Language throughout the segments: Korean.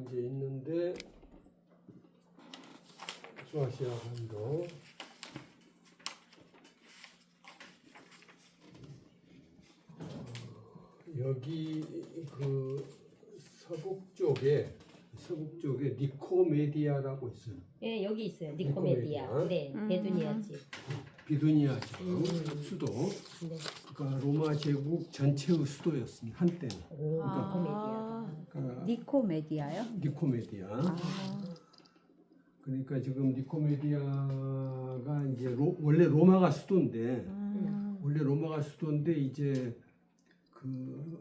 이제 있는데 수아시아 반도 여기 그 서북 쪽에 니코메디아라고 있어요. 예, 여기 있어요. 니코메디아. 네, 베두니아지. 비두니아 지방 수도. 네. 그러니까 로마 제국 전체의 수도였습니다. 한때는. 오, 아. 니코메디아. 그러니까 니코메디아요? 니코메디아. 아. 그러니까 지금 니코메디아가 이제 원래 로마가 수도인데 원래 로마가 수도인데 이제 그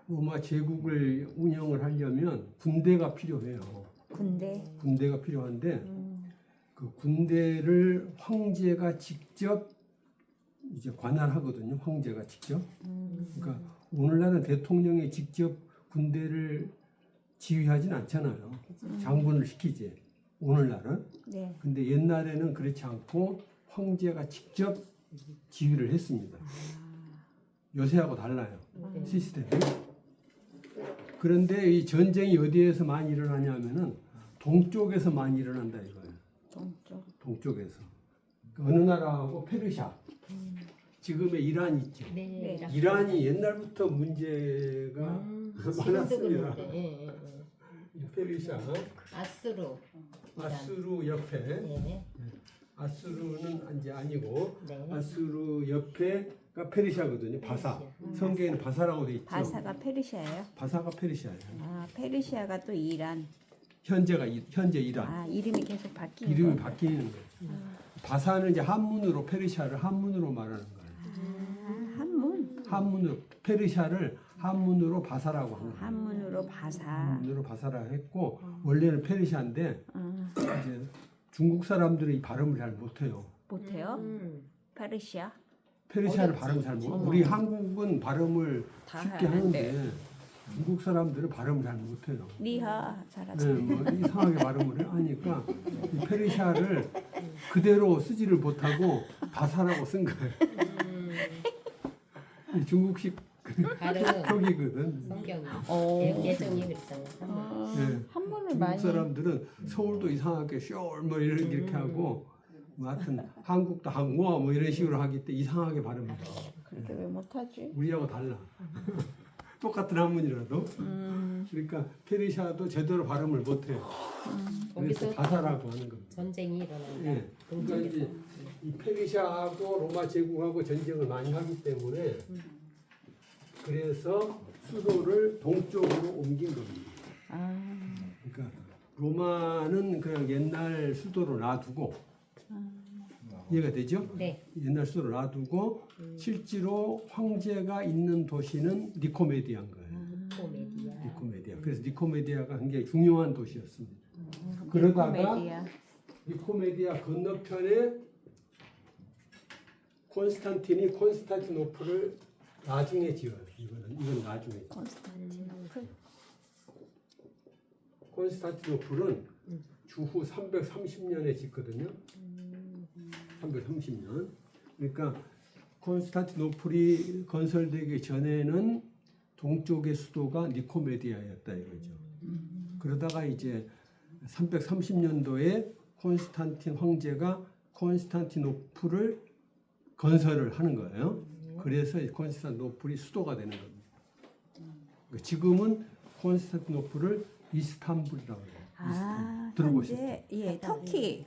로마 제국을 운영을 하려면 군대가 필요해요. 군대가 필요한데 그 군대를 황제가 직접 이제 관할하거든요. 황제가 직접. 그러니까 오늘날은 대통령이 직접 군대를 지휘하진 않잖아요. 장군을 시키지. 오늘날은. 네. 근데 옛날에는 그렇지 않고 황제가 직접 지휘를 했습니다. 요새하고 달라요. 시스템이. 그런데 이 전쟁이 어디에서 많이 일어나냐면은 동쪽에서 많이 일어난다 이거예요. 동쪽에서. 어느 나라하고 페르시아. 지금의 이란 있죠. 네. 이란이 옛날부터 문제가 지금도 많았습니다. 그런데. 예, 예. 이 페르시아, 아수르. 아수르 옆에, 네. 아수르는 이제 아니고 네. 아수르 옆에가 페르시아거든요. 바사. 성경에는 바사라고 돼 있죠. 바사가 페르시아예요? 바사가 페르시아예요. 아, 페르시아가 또 이란. 현재 이란. 아, 이름이 계속 바뀌는 이름이 거. 바뀌는 거예요. 바사는 이제 한문으로 페르시아를 한문으로 말하는 거예요. 아, 한문. 한문으로 페르시아를 한문으로 바사라고 하는 거예요. 한문으로 바사. 한문으로 바사라 했고 원래는 페르시아인데 아, 이제 중국 사람들이 이 발음을 잘 못해요. 못해요? 페르시아? 페르시아를 어렵지. 발음 잘 못. 어머. 우리 한국은 발음을 다 쉽게 하는데 중국 사람들은 발음을 잘 못해요. 리하 잘하지. 네, 뭐 이상하게 발음을 하니까 이 페르시아를 그대로 쓰지를 못하고 바사라고 쓴 거예요. 이 중국식 발음은 표기거든. 성경이. 오. 예정이 그랬잖아요. 네. 한문을 중국 많이. 사람들은 서울도 이상하게 쇼울 뭐 이렇게 하고 뭐 하여튼 한국도 항모아 뭐 이런 식으로 하기 때문에 이상하게 발음을 해요. 그렇게 왜 못하지? 우리하고 달라. 똑같은 한문이라도. 그러니까 페르시아도 제대로 발음을 못해요. 그래서 거기서 바사라고 하는 겁니다. 전쟁이 일어난다. 예. 그러니까 이제 이 페르시아하고 로마 제국하고 전쟁을 많이 하기 때문에 그래서 수도를 동쪽으로 옮긴 겁니다. 아, 그러니까 로마는 그냥 옛날 수도로 놔두고 이해가 되죠? 네. 옛날 수도로 놔두고 실제로 황제가 있는 도시는 니코메디아인 거예요. 니코메디아. 니코메디아. 그래서 니코메디아가 굉장히 중요한 도시였습니다. 그러다가 니코메디아. 니코메디아 건너편에 콘스탄티노플을 나중에 지어요. 이건 나중에. 콘스탄티노플은 주후 330년에 짓거든요. 330년. 그러니까 콘스탄티노플이 건설되기 전에는 동쪽의 수도가 니코메디아였다 이거죠. 그러다가 이제 330년도에 콘스탄틴 황제가 콘스탄티노플을 건설을 하는 거예요. 그래서 콘스탄티노플이 수도가 되는 겁니다. 그러니까 지금은 콘스탄티노플을 이스탄불이라고 해요. 아, 들어보셨죠? 현재 예, 터키.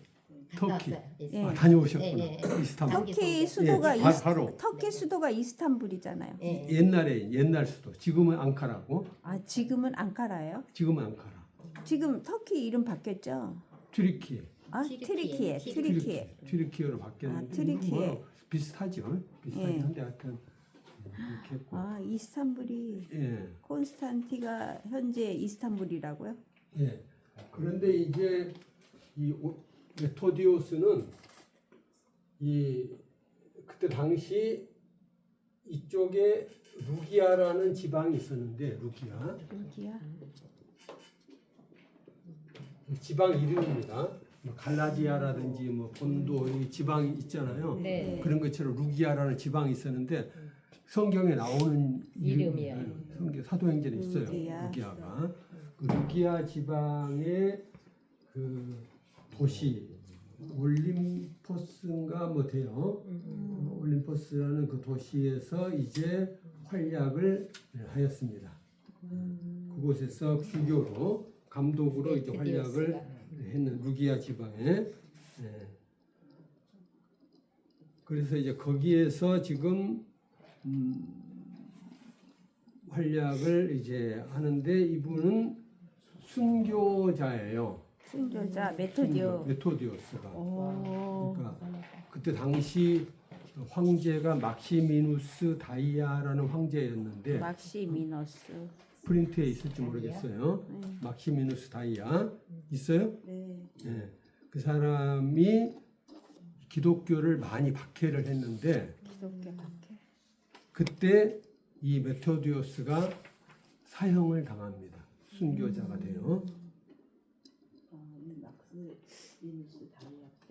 터키. 예. 아, 다녀오셨구나. 예, 이스탄불. 터키 수도가 예, 바로. 터키 수도가 이스탄불이잖아요. 예. 옛날 수도. 지금은 앙카라고. 아, 지금은 앙카라예요? 지금은 앙카라. 지금 터키 이름 바뀌었죠? 튀르키예. 아, 튀르키예. 트리키에. 튀르키예로 바뀌었는데 아, 튀르키예. 뭐 비슷하죠. 비슷하긴 예. 한데 하여튼 이렇게 했고. 아, 이스탄불이 예. 콘스탄티가 현재 이스탄불이라고요? 예. 그런데 이제 이 메토디오스는 이 그때 당시 이쪽에 루기아라는 지방이 있었는데 루기아 여기야? 지방 이름입니다. 뭐 갈라디아라든지 뭐 본도 이 지방이 있잖아요. 네. 그런 것처럼 루기아라는 지방이 있었는데 성경에 나오는 이름이에요. 성경 사도행전에 있어요. 루기아. 루기아가 루기아 지방의 그 도시 올림포스인가 뭐 돼요. 올림포스라는 그 도시에서 이제 활약을 하였습니다. 그곳에서 주교로 감독으로 이제 활약을 했는 루기아 지방에. 예. 그래서 이제 거기에서 지금 활약을 이제 하는데 이분은 순교자예요. 순교자 메토디오. 메토디오스가. 오. 그러니까 그때 당시 황제가 막시미누스 다이아라는 황제였는데 막시미너스. 프린트에 있을지 모르겠어요. 막시미누스 다이아 있어요? 네. 예. 그 사람이 기독교를 많이 박해를 했는데 기독교 박해. 그때 이 메토디오스가 사형을 당합니다. 순교자가 돼요.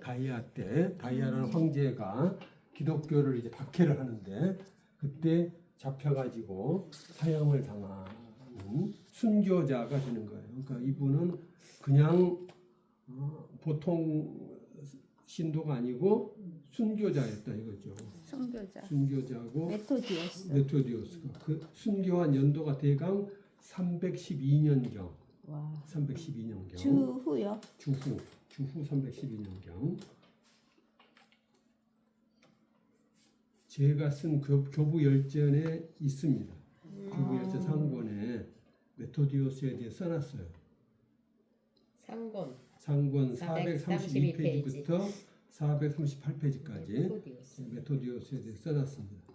다이아 때 다이아라는 황제가 기독교를 이제 박해를 하는데 그때 잡혀가지고 사형을 당하는 순교자가 되는 거예요. 그러니까 이분은 그냥 보통 신도가 아니고 순교자였다 이거죠. 순교자. 순교자고 메토디오스. 메토디오스가 그 순교한 연도가 대강 312년경. 와. 312년경. 주후요. 주후 312년경. 제가 쓴 교부 열전에 있습니다. 교부 열전 상권에 메토디오스에 대해 써놨어요. 상권 상권 432 432페이지부터 438페이지까지 메토디오스. 메토디오스에 대해 써놨습니다.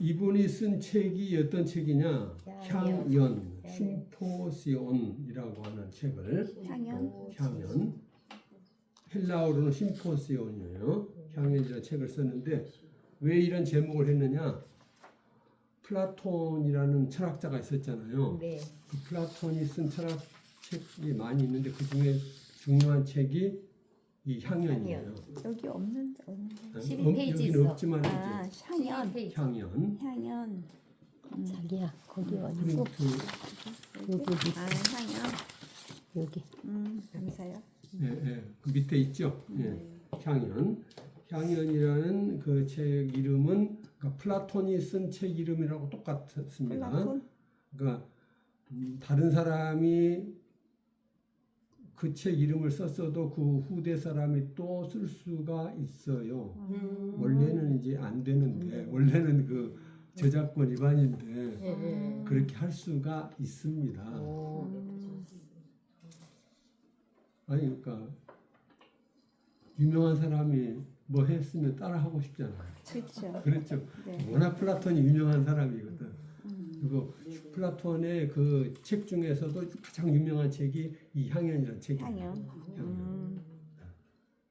이분이 쓴 책이 어떤 책이냐? 향연, 심포시온이라고 하는 책을 향연 헬라어로는 심포시온이에요. 향연이라는 책을 썼는데 왜 이런 제목을 했느냐? 플라톤이라는 철학자가 있었잖아요. 네. 그 플라톤이 쓴 철학 책이 많이 있는데 그 중에 중요한 책이 이 향연이에요. 여기 없는데. 12페이지 여기는 있어. 없지만 아, 이제 향연. 향연 향연. 자기야 거기 어디고? 프린트 아, 향연. 여기. 감사요. 그 밑에 있죠. 향연이라는 그 책 이름은 그러니까 플라톤이 쓴 책 이름이라고 똑같습니다. 플라톤? 그러니까 다른 사람이 그 책 이름을 썼어도 그 후대 사람이 또 쓸 수가 있어요. 원래는 이제 안 되는데 원래는 그 저작권 위반인데 그렇게 할 수가 있습니다. 아니 그러니까 유명한 사람이 뭐 했으면 따라하고 싶잖아요. 그렇죠. 그렇죠. 네. 워낙 플라톤이 유명한 사람이거든. 그리고 플라톤의 그 책 중에서도 가장 유명한 책이 이 향연이라는 책이에요. 향연.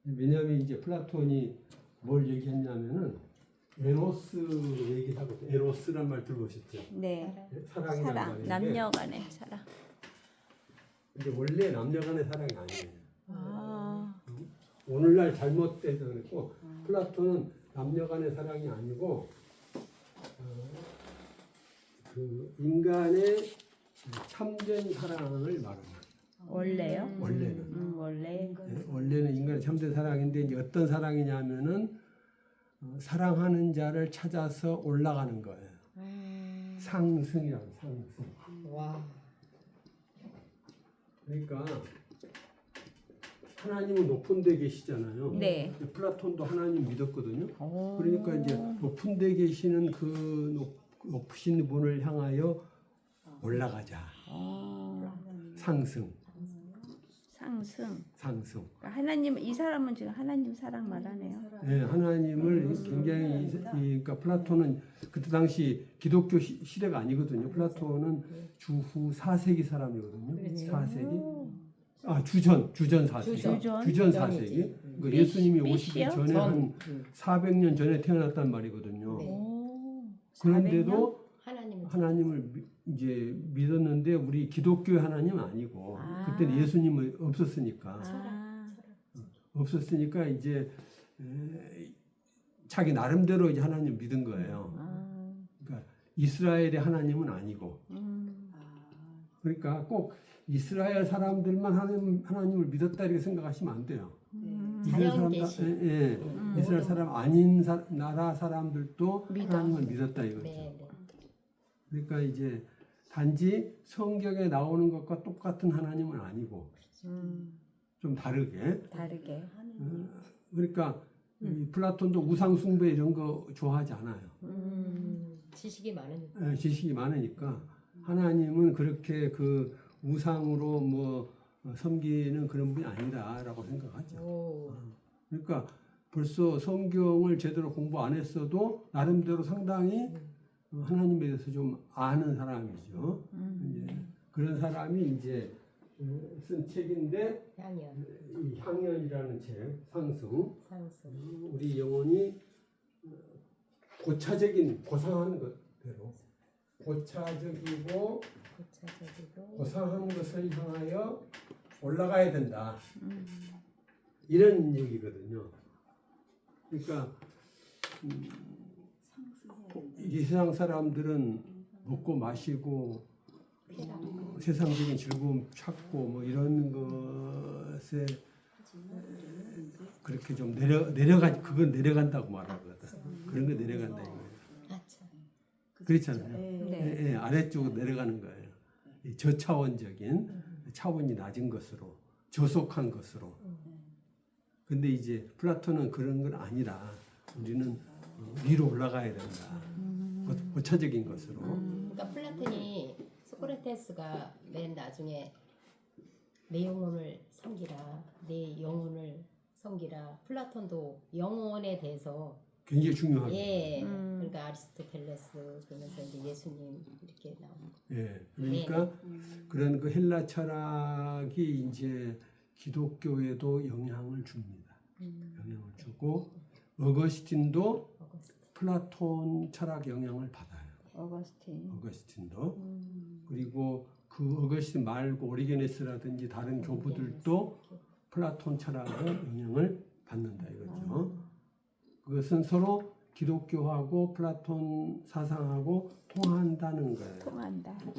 왜냐하면 이제 플라톤이 뭘 얘기했냐면은 에로스 얘기하고 에로스란 말 들어보셨죠? 네. 사랑이라는 사랑. 말인데 남녀간의 사랑. 근데 원래 남녀간의 사랑이 아니에요. 아. 오늘날 잘못돼서 그랬고 플라톤은 남녀간의 사랑이 아니고 그 인간의 참된 사랑을 말합니다. 원래요? 원래는 원래. 원래는 인간의 참된 사랑인데 이제 어떤 사랑이냐면은 사랑하는 자를 찾아서 올라가는 거예요. 상승이라고 상승. 와. 그러니까 하나님은 높은 데 계시잖아요. 네. 플라톤도 하나님 믿었거든요. 오. 그러니까 이제 높은 데 계시는 그 높으신 분을 향하여 올라가자. 상승. 상승. 그러니까 하나님 이 사람은 지금 하나님 사랑 말하네요. 네, 하나님을 굉장히 그러니까 플라톤은 그때 당시 기독교 시대가 아니거든요. 플라톤은 주후 4세기 사람이거든요. 4세기. 아, 주전 4세기. 주전 4세기. 그러니까 예수님이 오시기 전에 한 400년 전에 태어났단 말이거든요. 그런데도 하나님을 이제 믿었는데 우리 기독교의 하나님은 아니고 그때는 예수님은 없었으니까 없었으니까 이제 자기 나름대로 이제 하나님 믿은 거예요. 그러니까 이스라엘의 하나님은 아니고 그러니까 꼭 이스라엘 사람들만 하나님을 믿었다 이렇게 생각하시면 안 돼요. 이스라엘 자연 사람 대신. 이스라엘 사람 아닌 나라 사람들도 믿어. 하나님을 믿었다 이거죠. 네, 네. 그러니까 이제 단지 성경에 나오는 것과 똑같은 하나님은 아니고 좀 다르게. 다르게. 그러니까 이 플라톤도 우상 숭배 이런 거 좋아하지 않아요. 지식이 많으니까. 지식이 많으니까 하나님은 그렇게 그 우상으로 뭐 섬기는 그런 분이 아니다라고 생각하죠. 오. 그러니까 벌써 성경을 제대로 공부 안 했어도 나름대로 상당히 하나님에 대해서 좀 아는 사람이죠. 이제 그런 사람이 이제 쓴 책인데 향연, 이 향연이라는 책 상승 상승. 우리 영혼이 고차적인 고상한 것대로 고차적이고 고차적이고 고상한 것을 향하여 올라가야 된다. 이런 얘기거든요. 그러니까 이 세상 사람들은 먹고 마시고 세상적인 즐거움 찾고 뭐 이런 것에 그렇게 좀 내려가 그건 내려간다고 말하거든. 그런 거 내려간다 이거예요. 아차. 그렇잖아요. 네. 아래쪽으로 내려가는 거예요. 이 저차원적인 차원이 낮은 것으로 저속한 것으로. 근데 이제 플라톤은 그런 건 아니라 우리는 위로 올라가야 된다. 고차적인 것으로. 그러니까 플라톤이 소크라테스가 맨 나중에 내 영혼을 섬기라, 내 영혼을 섬기라. 플라톤도 영혼에 대해서 굉장히 중요하죠. 예, 그러니까 아리스토텔레스 그러면서 이제 예수님 이렇게 나오는 거. 예, 그러니까 그런 그 헬라 철학이 이제 기독교에도 영향을 줍니다. 영향을 주고 어거스틴도 플라톤 철학 영향을 받아요. 어거스틴도 그리고 그 어거스틴 말고 오리게네스라든지 다른 교부들도 플라톤 철학의 영향을 받는다 이거죠. 그것은 서로 기독교하고 플라톤 사상하고 통한다는 거예요.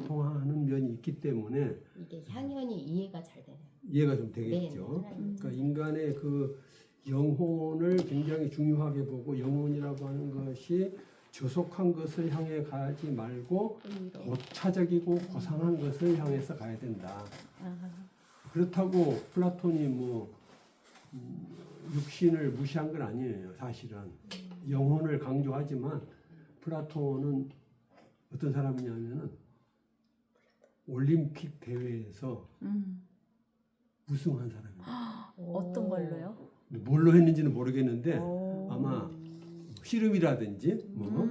통하는 면이 있기 때문에 이게 향연이 이해가 잘 되네요. 이해가 좀 되겠죠. 그러니까 인간의 그 영혼을 굉장히 중요하게 보고 영혼이라고 하는 것이 저속한 것을 향해 가지 말고 고차적이고 고상한 것을 향해서 가야 된다. 그렇다고 플라톤이 뭐 육신을 무시한 건 아니에요. 사실은 영혼을 강조하지만 플라톤은 어떤 사람이냐면은 올림픽 대회에서 우승한 사람이에요. 어떤 걸로요? 뭘로 했는지는 모르겠는데 아마 씨름이라든지 뭐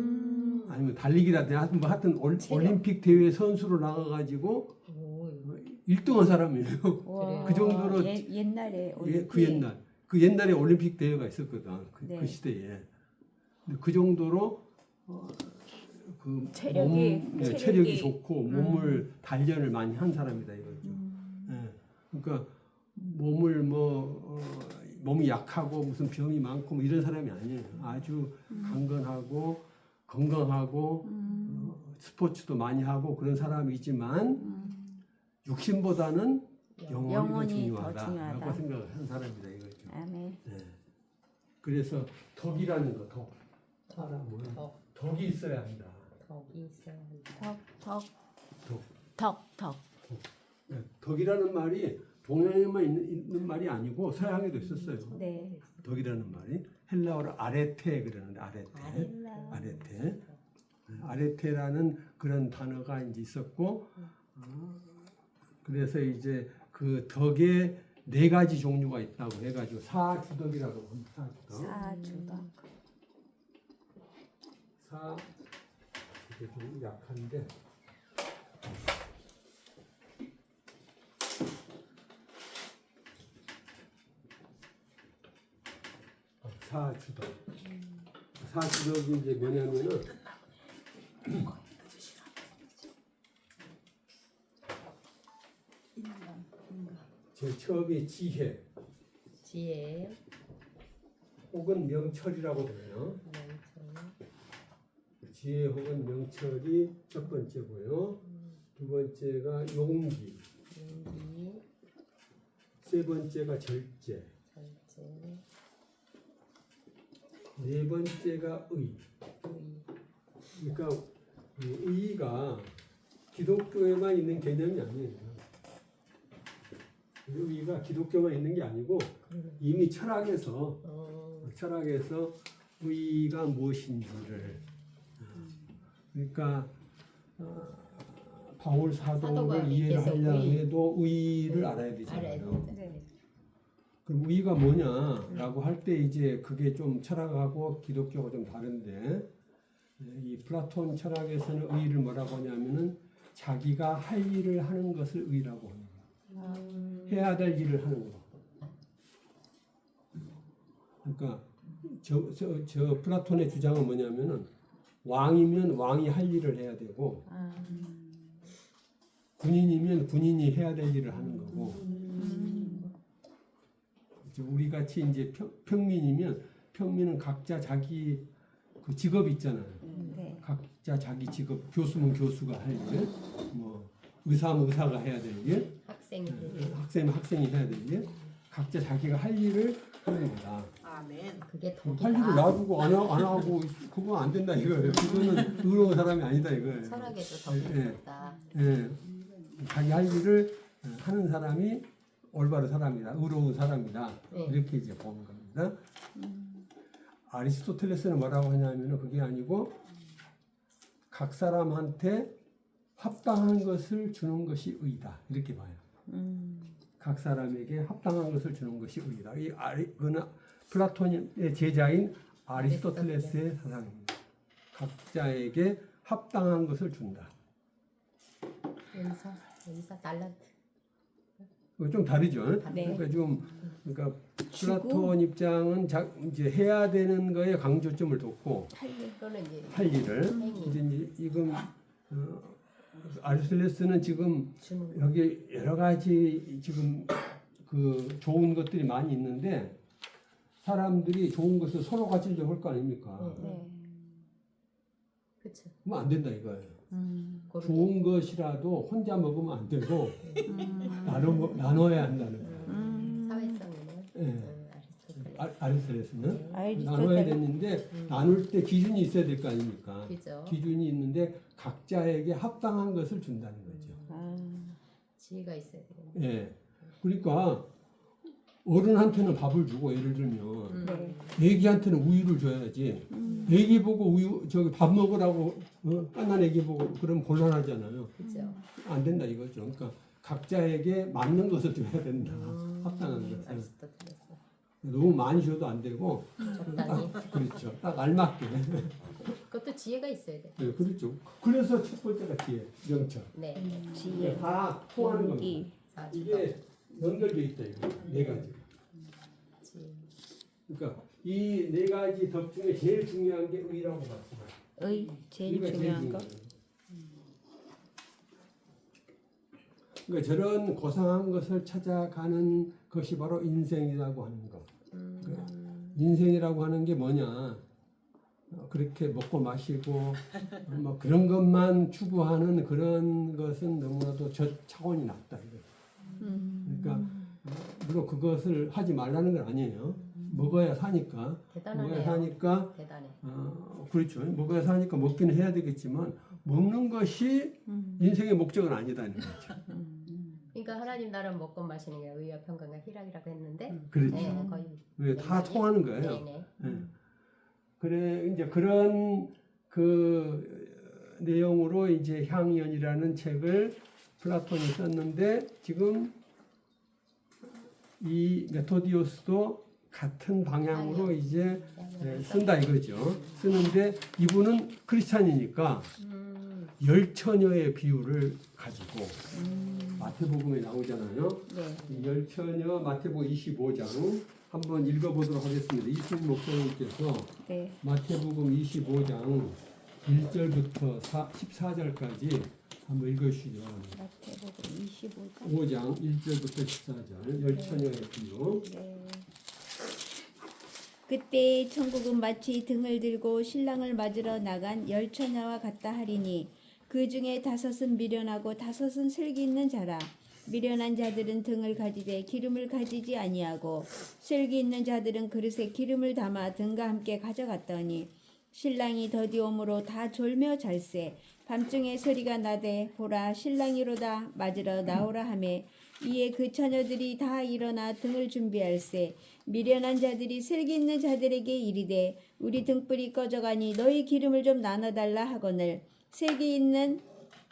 아니면 달리기라든지 하여튼 올림픽 대회 선수로 나가가지고 1등한 사람이에요. 그 정도로 옛날에 그 옛날에 올림픽 대회가 있었거든. 네. 그 시대에. 근데 그 정도로 그 체력이 좋고 몸을 단련을 많이 한 사람이다 이거죠. 예. 그러니까 몸이 약하고 무슨 병이 많고 뭐 이런 사람이 아니에요. 아주 강건하고 건강하고 스포츠도 많이 하고 그런 사람이지만 육신보다는 영혼이 더 중요하다라고 생각을 한 사람이다 이거죠. 아멘. 네. 그래서 덕이라는 거, 사람은 덕이 있어야 한다. 덕이 있어야 한다. 덕. 네. 덕이라는 말이 동양에만 있는 말이 아니고 서양에도 있었어요. 네. 덕이라는 말이 헬라어로 아레테 그러는데 아레테. 아레테라는 그런 단어가 이제 있었고 그래서 이제 그 덕의 4가지 종류가 있다고 해가지고 사주덕이라고 합니다. 사주덕. 이게 좀 약한데 사주덕이 이제 뭐냐면은 제일 처음에 지혜 혹은 명철이라고 그래요. 지혜 혹은 명철이 첫 번째고요. 두 번째가 용기. 용기, 세 번째가 절제. 절제, 네 번째가 의. 의. 그러니까 이 의가 기독교에만 있는 개념이 아니에요. 의가 기독교만 있는 게 아니고 이미 철학에서 의가 무엇인지를 그러니까 바울 사도를 이해를 하려면도 의를 알아야 되잖아요. 네. 그럼 의가 뭐냐라고 할 때 이제 그게 좀 철학하고 기독교가 좀 다른데 이 플라톤 철학에서는 의를 뭐라고 하냐면은 자기가 할 일을 하는 것을 의라고 합니다. 해야 될 일을 하는 거. 그러니까 저 플라톤의 주장은 뭐냐면은 왕이면 왕이 할 일을 해야 되고 군인이면 군인이 해야 될 일을 하는 거고 우리 같이 이제 평민이면 평민은 각자 자기 그 직업이 있잖아요. 네. 각자 자기 직업, 교수면 교수가 할 일, 뭐 의사면 의사가 해야 될 일, 학생이면 학생이 해야 될 일, 각자 자기가 할 일을 하는 거다. 아멘. 그게 할 덕이다. 일을 놔두고 안 하고 그거 안 된다 이거예요. 그거는 의로운 사람이 아니다 이거예요. 철학에도 덕이 있다. 예, 자기 할 일을 하는 사람이 올바른 사람이다, 의로운 사람이다 이렇게 이제 보는 겁니다. 아리스토텔레스는 뭐라고 하냐면은 그게 아니고 각 사람한테 합당한 것을 주는 것이 의다 이렇게 봐요. 각 사람에게 합당한 것을 주는 것이 의다. 그는 플라톤의 제자인 아리스토텔레스의 사상입니다. 각자에게 합당한 것을 준다. 의사 달란트. 좀 다르죠. 네. 그러니까 좀 그러니까 플라톤 입장은 이제 해야 되는 거에 강조점을 뒀고 그거는 이제 할 일을 이제 지금 아리스토텔레스는 지금 주는 여기 여러 가지 지금 그 좋은 것들이 많이 있는데 사람들이 좋은 것을 서로 가지려고 할 거 아닙니까? 네. 그렇죠. 그러면 안 된다 이거예요. 좋은 것이라도 혼자 먹으면 안 되고 나눠야 한다는 거예요. 사회성이네요. 예. 아리스토텔레스. 아리스토텔레스는 아리스토텔레스. 나눠야 되는데 나눌 때 기준이 있어야 될 거 아닙니까? 그죠. 기준이 있는데 각자에게 합당한 것을 준다는 거죠. 지혜가 있어야 되겠네. 예. 그러니까 어른한테는 밥을 주고 예를 들면 네. 애기한테는 우유를 줘야지. 애기 보고 우유 저기 밥 먹으라고 깐난 애기 보고 그러면 곤란하잖아요. 그죠. 안 된다 이거죠. 그러니까 각자에게 맞는 것을 줘야 된다. 합당한 것을. 아리스토텔레스. 너무 많이 줘도 안 되고 적당히. 그렇죠. 딱 알맞게. 그것도 지혜가 있어야 돼. 네, 그렇죠. 그래서 첫 번째가 지혜, 명철. 네. 지혜, 다 통하는 겁니다. 용기, 사주덕. 이게 연결돼 있다 이거 네 가지. 지혜. 그러니까 이 네 가지 덕 중에 제일 중요한 게 의라고 봤습니다. 의 제일 의가 중요한 거. 중요해요. 그러니까 저런 고상한 것을 찾아가는 것이 바로 인생이라고 하는 것. 그러니까 인생이라고 하는 게 뭐냐? 그렇게 먹고 마시고 뭐 그런 것만 추구하는 그런 것은 너무나도 저 차원이 낮다. 그러니까 물론 그것을 하지 말라는 건 아니에요. 먹어야 사니까. 대단하네요. 먹어야 사니까 대단해. 그렇죠. 먹어야 사니까 먹기는 해야 되겠지만 먹는 것이 인생의 목적은 아니다는 거죠. 그러니까 하나님 나라는 먹고 마시는 게 의와 평강과 희락이라고 했는데 그렇죠. 네, 거의 왜 다 통하는 거예요. 네네. 예. 그래 이제 그런 그 내용으로 이제 향연이라는 책을 플라톤이 썼는데 지금 이 메토디오스도 같은 방향으로 이제 쓴다 이거죠. 쓰는데 이분은 크리스찬이니까 열처녀의 비유를 가지고 마태복음에 나오잖아요. 네. 이 열처녀 마태복음 25장 한번 읽어보도록 하겠습니다. 이승 목사님께서 네. 마태복음 25장 1절부터 14절까지 한번 읽어주시죠. 마태복음 25장. 5장 1절부터 14절 열처녀의 비유. 네. 그때 천국은 마치 등을 들고 신랑을 맞으러 나간 열 처녀와 같다 하리니 그 중에 5은 미련하고 5은 슬기 있는 자라. 미련한 자들은 등을 가지되 기름을 가지지 아니하고 슬기 있는 자들은 그릇에 기름을 담아 등과 함께 가져갔더니 신랑이 더디옴으로 다 졸며 잘세. 밤중에 소리가 나되 보라 신랑이로다 맞으러 나오라 하매 이에 그 처녀들이 다 일어나 등을 준비할세. 미련한 자들이 슬기 있는 자들에게 이르되 우리 등불이 꺼져가니 너희 기름을 좀 나눠달라 하거늘 슬기 있는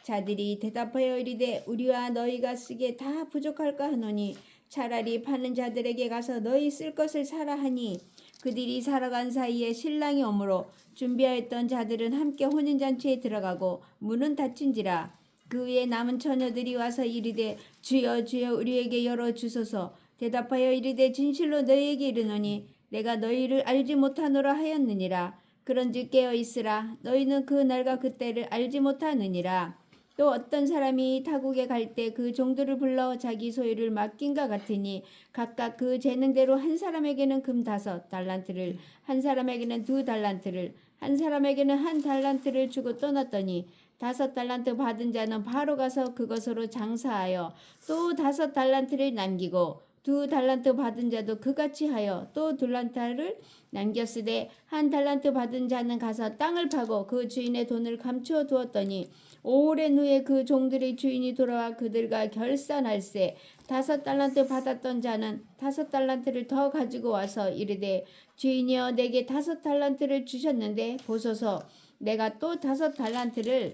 자들이 대답하여 이르되 우리와 너희가 쓰기에 다 부족할까 하노니 차라리 파는 자들에게 가서 너희 쓸 것을 사라 하니 그들이 살아간 사이에 신랑이 오므로 준비하였던 자들은 함께 혼인잔치에 들어가고 문은 닫힌지라. 그 후에 남은 처녀들이 와서 이르되 주여 주여 우리에게 열어주소서. 대답하여 이르되 진실로 너희에게 이르노니 내가 너희를 알지 못하노라 하였느니라. 그런즉 깨어있으라. 너희는 그 날과 그때를 알지 못하느니라. 또 어떤 사람이 타국에 갈 때 그 종들을 불러 자기 소유를 맡긴가 같으니 각각 그 재능대로 한 사람에게는 금 5달란트를 한 사람에게는 2달란트를 한 사람에게는 1달란트를 주고 떠났더니 5달란트 받은 자는 바로 가서 그것으로 장사하여 또 5달란트를 남기고 2달란트 받은 자도 그같이 하여 또 2달란트를 남겼으되 1달란트 받은 자는 가서 땅을 파고 그 주인의 돈을 감추어 두었더니 오랜 후에 그 종들의 주인이 돌아와 그들과 결산할세. 5달란트 받았던 자는 5달란트를 더 가지고 와서 이르되 주인이여 내게 5달란트를 주셨는데 보소서 내가 또 5달란트를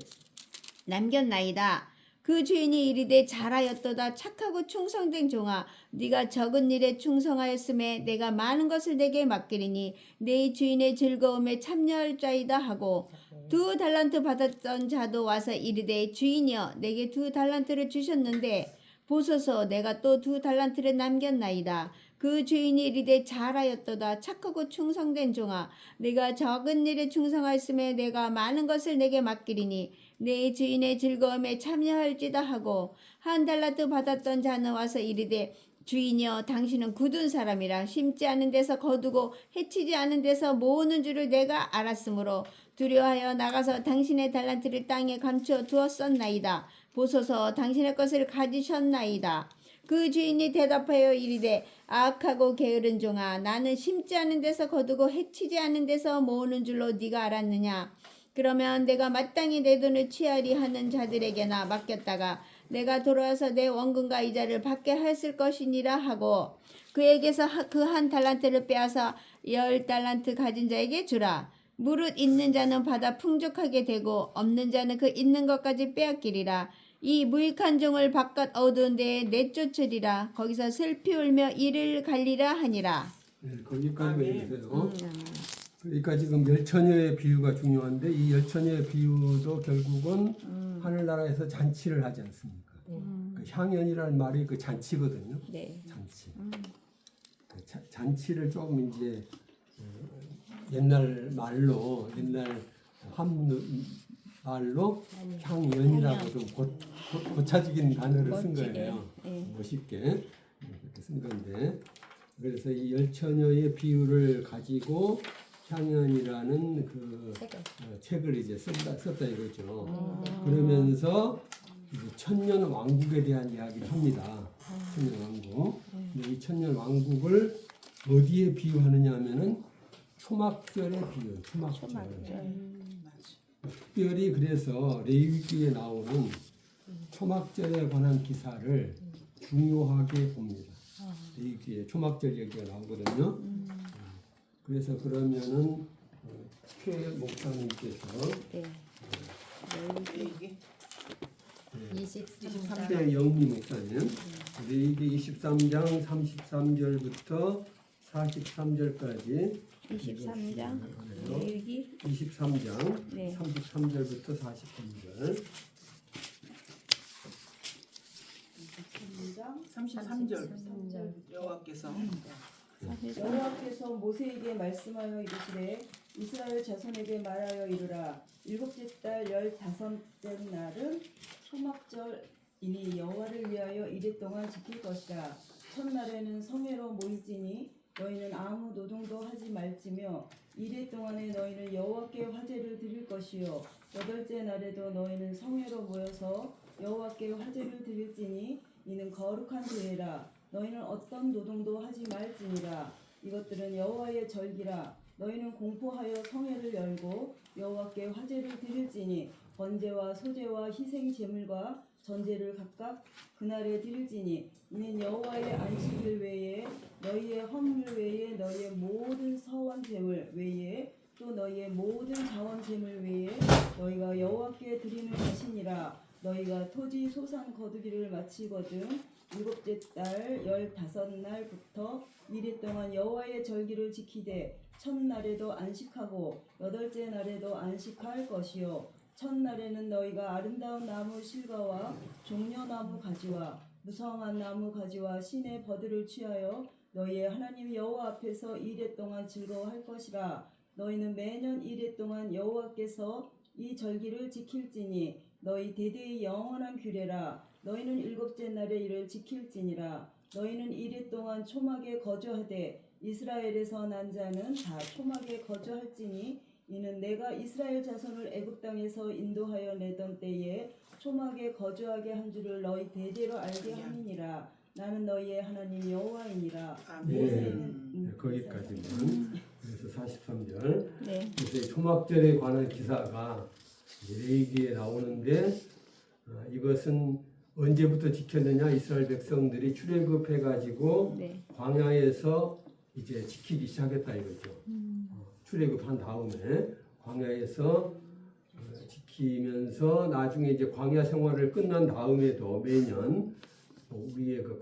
남겼나이다. 그 주인이 이르되 잘하였도다 착하고 충성된 종아 네가 적은 일에 충성하였음에 내가 많은 것을 내게 맡기리니 내 주인의 즐거움에 참여할 자이다 하고 2달란트 받았던 자도 와서 이르되 주인이여 내게 2달란트를 주셨는데 보소서 내가 또 2달란트를 남겼나이다. 그 주인이 이르되 잘하였도다 착하고 충성된 종아 네가 적은 일에 충성하였음에 내가 많은 것을 내게 맡기리니 내 주인의 즐거움에 참여할지다 하고 1달란트 받았던 자는 와서 이르되 주인이여 당신은 굳은 사람이라 심지 않은 데서 거두고 해치지 않은 데서 모으는 줄을 내가 알았으므로 두려워하여 나가서 당신의 달란트를 땅에 감추어 두었었나이다. 보소서 당신의 것을 가지셨나이다. 그 주인이 대답하여 이르되 악하고 게으른 종아 나는 심지 않은 데서 거두고 해치지 않은 데서 모으는 줄로 네가 알았느냐. 그러면 내가 마땅히 내 돈을 취하리 하는 자들에게나 맡겼다가 내가 돌아와서 내 원금과 이자를 받게 했을 것이니라 하고 그에게서 그 1달란트를 빼앗아 10달란트 가진 자에게 주라. 무릇 있는 자는 받아 풍족하게 되고 없는 자는 그 있는 것까지 빼앗기리라. 이 무익한 종을 바깥 어두운 데에 내쫓으리라. 거기서 슬피 울며 이를 갈리라 하니라. 네, 거기까지 읽으세요. 그러니까 지금 열처녀의 비유가 중요한데 이 열처녀의 비유도 결국은 하늘나라에서 잔치를 하지 않습니까? 그 향연이라는 말이 그 잔치거든요. 네. 잔치. 그 잔치를 조금 이제 옛날 말로 옛날 한말로 향연이라고 좀 고차적인 단어를 쓴 거예요. 멋있게 그렇게 쓴 건데 그래서 이 열처녀의 비유를 가지고 향연이라는 그 책을 이제 썼다 이거죠. 그러면서 천년 왕국에 대한 이야기를 합니다. 천년 왕국. 근데 이 천년 왕국을 어디에 비유하느냐 하면은 초막절에 비유. 초막절. 특별히 그래서 레위기에 나오는 초막절에 관한 기사를 중요하게 봅니다. 레위기에 초막절 얘기가 나오거든요. 그래서 그러면은 최 목사님께서 최영미 목사님 레위기 23장 33절부터 43절까지 23장 레위기 23장 네. 33절부터 43절 33절 여호와께서 모세에게 말씀하여 이르시되 이스라엘 자손에게 말하여 이르라. 7째 달 15째 날은 초막절이니 여호와를 위하여 이래 동안 지킬 것이라. 첫날에는 성회로 모일지니 너희는 아무 노동도 하지 말지며 이레 동안에 너희는 여호와께 화제를 드릴 것이요 여덟째 날에도 너희는 성회로 모여서 여호와께 화제를 드릴지니 이는 거룩한 대회라. 너희는 어떤 노동도 하지 말지니라. 이것들은 여호와의 절기라. 너희는 공포하여 성회를 열고 여호와께 화제를 드릴지니 번제와 소제와 희생 제물과 전제를 각각 그날에 드릴지니 이는 여호와의 안식일 외에 너희의 허물 외에 너희의 모든 서원 제물 외에 또 너희의 모든 자원 제물 외에 너희가 여호와께 드리는 것이니라. 너희가 토지 소산 거두기를 마치거든 일곱째 달 15날부터 이레 동안 여호와의 절기를 지키되 첫날에도 안식하고 여덟째 날에도 안식할 것이요 첫날에는 너희가 아름다운 나무 실과와 종려나무 가지와 무성한 나무 가지와 신의 버들을 취하여 너희의 하나님 여호와 앞에서 이레 동안 즐거워할 것이라. 너희는 매년 이레 동안 여호와께서 이 절기를 지킬지니 너희 대대의 영원한 규례라. 너희는 일곱째 날에 이를 지킬지니라. 너희는 이레 동안 초막에 거주하되 이스라엘에서 난 자는 다 초막에 거주할지니 이는 내가 이스라엘 자손을 애굽 땅에서 인도하여 내던 때에 초막에 거주하게 한 줄을 너희 대대로 알게 함이니라. 나는 너희의 하나님 여호와이니라. 네, 거기까지는. 그래서 43절. 네. 그래서 이 초막절에 관한 기사가 레위기에 나오는데 이것은 언제부터 지켰느냐? 이스라엘 백성들이 출애굽해가지고 네. 광야에서 이제 지키기 시작했다 이거죠. 출애굽한 다음에 광야에서 지키면서 나중에 이제 광야 생활을 끝난 다음에도 매년 우리의 그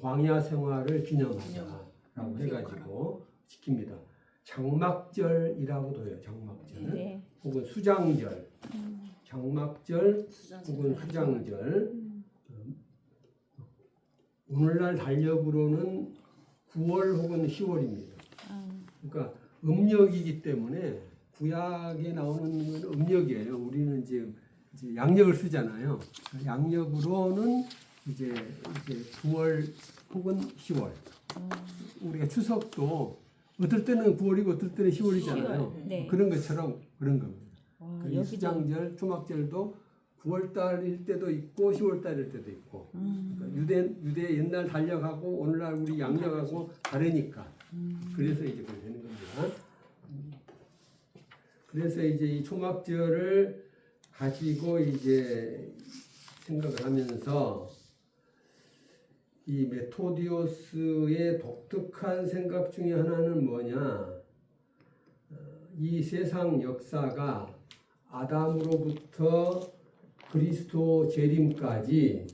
광야 생활을 기념하자라고 해가지고 지킵니다. 장막절이라고도 해요. 장막절 네. 혹은 수장절, 장막절 혹은 수장절. 오늘날 달력으로는 9월 혹은 10월입니다. 그러니까 음력이기 때문에 구약에 나오는 건 음력이에요. 우리는 이제 양력을 쓰잖아요. 양력으로는 이제 9월 혹은 10월. 우리가 추석도 어떨 때는 9월이고 어떨 때는 10월이잖아요. 10월, 네. 그런 것처럼 그런 겁니다. 와, 이 수장절, 초막절도 9월 달일 때도 있고 10월 달일 때도 있고. 그러니까 유대 옛날 달력하고 오늘날 우리 양력하고 다르니까. 그래서 이제 그렇게 되는 겁니다. 그래서 이제 이 초막절을 가지고 이제 생각을 하면서 이 메토디오스의 독특한 생각 중에 하나는 뭐냐? 이 세상 역사가 아담으로부터 그리스도 재림까지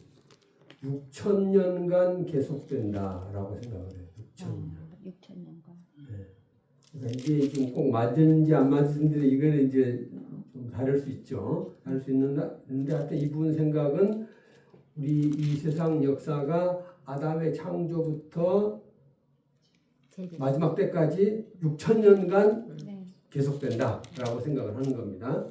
6,000년간 계속된다라고 생각을 해요. 6,000년. 6,000년간. 네. 그러니까 이게 지금 꼭 맞는지 안 맞는지 이거는 이제 좀 다를 수 있죠. 다를 수 있는데 하여튼 이분 생각은 우리 이 세상 역사가 아담의 창조부터 마지막 때까지 6,000년간 네. 계속된다라고 생각을 하는 겁니다.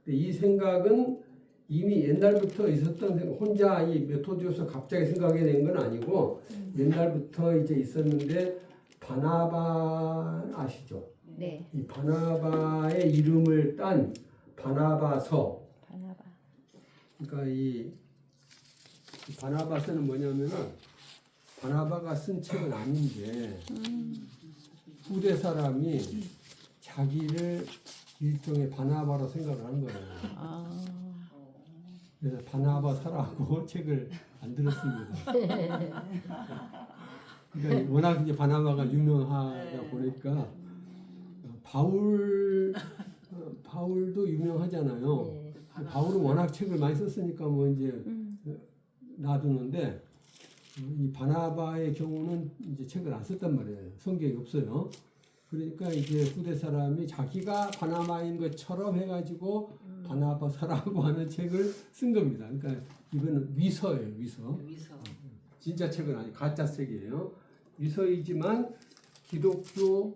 근데 이 생각은 이미 옛날부터 있었던 생각, 혼자 이 메토디오스 갑자기 생각이 된 건 아니고 옛날부터 이제 있었는데 바나바 아시죠? 네. 이 바나바의 이름을 딴 바나바서. 바나바. 그러니까 이 바나바서는 뭐냐면은 바나바가 쓴 책은 아닌데 후대 사람이 자기를 일종의 바나바로 생각을 한 거예요. 그래서 바나바서라고 책을 안 들었습니다. 그러니까 워낙 이제 바나바가 유명하다 보니까 바울도 유명하잖아요. 바울은 워낙 책을 많이 썼으니까 뭐 이제 놔두는데 이 바나바의 경우는 이제 책을 안 썼단 말이에요. 성경이 없어요. 그러니까 이제 후대 사람이 자기가 바나바인 것처럼 해가지고 바나바서라고 하는 책을 쓴 겁니다. 그러니까 이거는 위서예요, 위서. 진짜 책은 아니고 가짜 책이에요. 위서이지만 기독교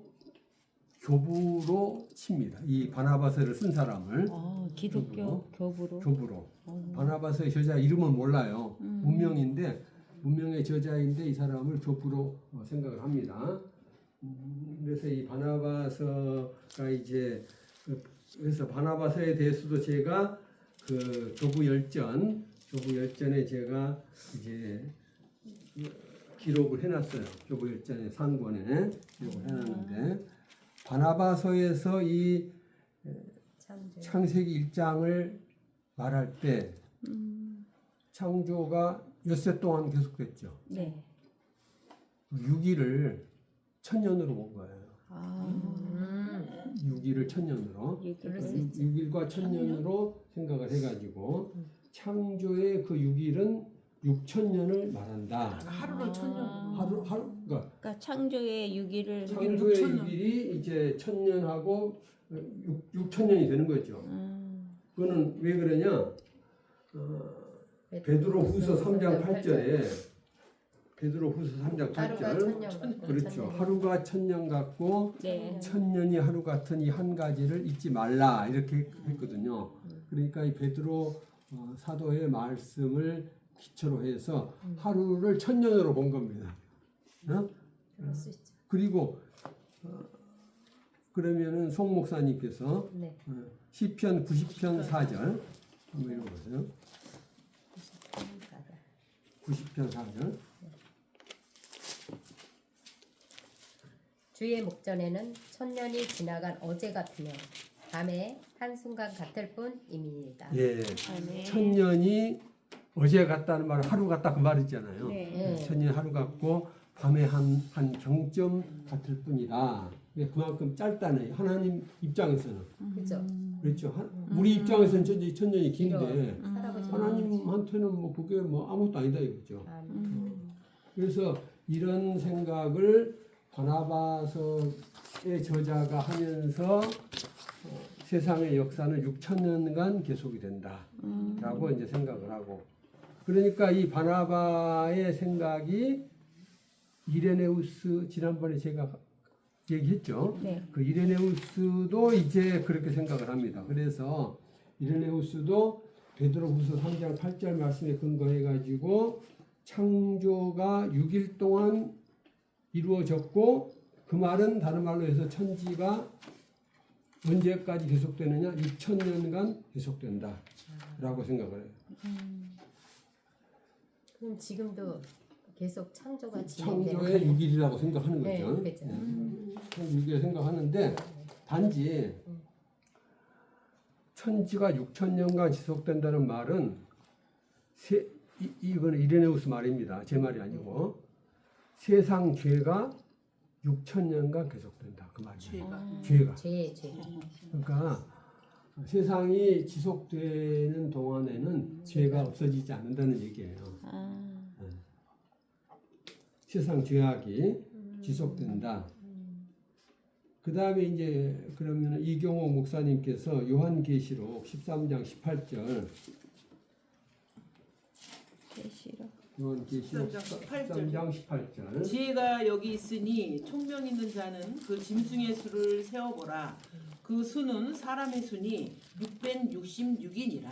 교부로 칩니다. 이 바나바서를 쓴 사람을. 기독교 교부로. 바나바서의 저자 이름은 몰라요. 문명인데 문명의 저자인데 이 사람을 교부로 생각을 합니다. 그래서 이 바나바서가 이제 그래서 바나바서에 대해서도 제가 그 교부 열전에 제가 이제 기록을 해놨어요. 교부 열전의 상권에 기록을 해놨는데 바나바서에서 이 창세기 1장을 말할 때 창조가 엿새 동안 계속됐죠. 네. 6일을 천년으로 본 거예요. 아. 6일을 천년으로. 그럴 수 있지. 6일과 천년으로 생각을 해가지고 창조의 그 6일은 6천년을 말한다. 하루를 천년. 하루 그러니까 그러니까 창조의 6일을 창조의 6천년. 6일이 이제 천년하고 6천년이 되는 거죠. 그거는 왜 그러냐? 베드로후서 3장 8절에 베드로후서 3장 하루가 8절 천년 그렇죠. 하루가 천년 같고 네. 천년이 하루 같은 이 한 가지를 잊지 말라 이렇게 했거든요. 그러니까 이 베드로 사도의 말씀을 기초로 해서 하루를 천년으로 본 겁니다. 그럴 수 있죠. 그리고 그러면은 송 목사님께서 네. 시편 90편 4절 한번 읽어보세요. 90편 4절. 주의 목전에는 천년이 지나간 어제 같으며 밤에 한순간 같을 뿐임이니이다. 예, 아멘. 천년이 어제 같다는 말은 하루 같다 그 말이잖아요. 네. 천년이 하루 같고 밤에 한 경점 같을 뿐이다. 그만큼 짧다네. 하나님 입장에서는 그죠? 그렇죠. 우리 입장에서는 천년이 긴데 할아버지 하나님한테는 뭐 그게 뭐 아무것도 아니다 이거죠. 아멘. 그래서 이런 생각을 바나바서의 저자가 하면서 세상의 역사는 6천년간 계속이 된다라고 이제 생각을 하고 그러니까 이 바나바의 생각이 이레네우스 지난번에 제가 얘기했죠. 네. 그 이레네우스도 이제 그렇게 생각을 합니다. 그래서 이레네우스도 베드로후서 3장 8절 말씀에 근거해 가지고 창조가 6일 동안 이루어졌고 그 말은 다른 말로 해서 천지가 언제까지 계속되느냐? 6천년간 계속된다라고 생각을 해요. 그럼 지금도 계속 창조가 창조의 진행되는 6일이라고 생각하는 네, 거죠. 그죠. 6일 생각하는데 단지 천지가 6천년간 지속된다는 말은 이거는 이레네우스 말입니다. 제 말이 아니고 세상 죄가 6천년간 계속된다 그 말이에요. 죄가. 죄. 그러니까 세상이 지속되는 동안에는 죄가 없어지지 않는다는 얘기예요. 세상 죄악이 지속된다. 그 다음에 이제 그러면 이경호 목사님께서 요한계시록 13장 18절 계시록. 요한계시록 13장 18절 지혜가 여기 있으니 총명 있는 자는 그 짐승의 수를 세어보라. 그 수는 사람의 수니 666이니라.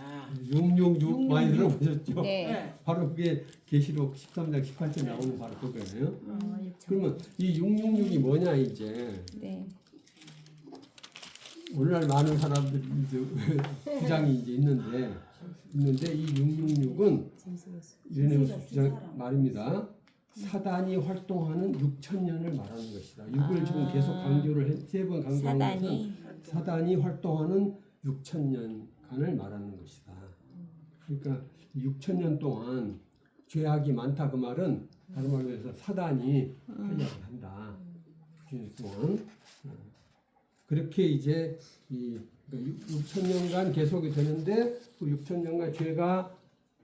666 많이 들어보셨죠? 네. 바로 그게 계시록 13장 18절 나오는 바로 그거예요. 음. 그러면 이 666이 뭐냐 이제 네. 오늘날 많은 사람들이 이제 주장이 이제 있는데 이 666은 이레네우스 주장 말입니다. 사단이 활동하는 6천년을 말하는 것이다. 6을 지금 계속 강조를 세 번 강조하면서 사단이 활동하는 6천년간을 말하는 것이다. 그러니까 6천년 동안 죄악이 많다 그 말은 다른 말로 해서 사단이 활약을 한다. 6년 동안 그렇게 이제 이 6천년간 계속이 되는데 그 6천년간 죄가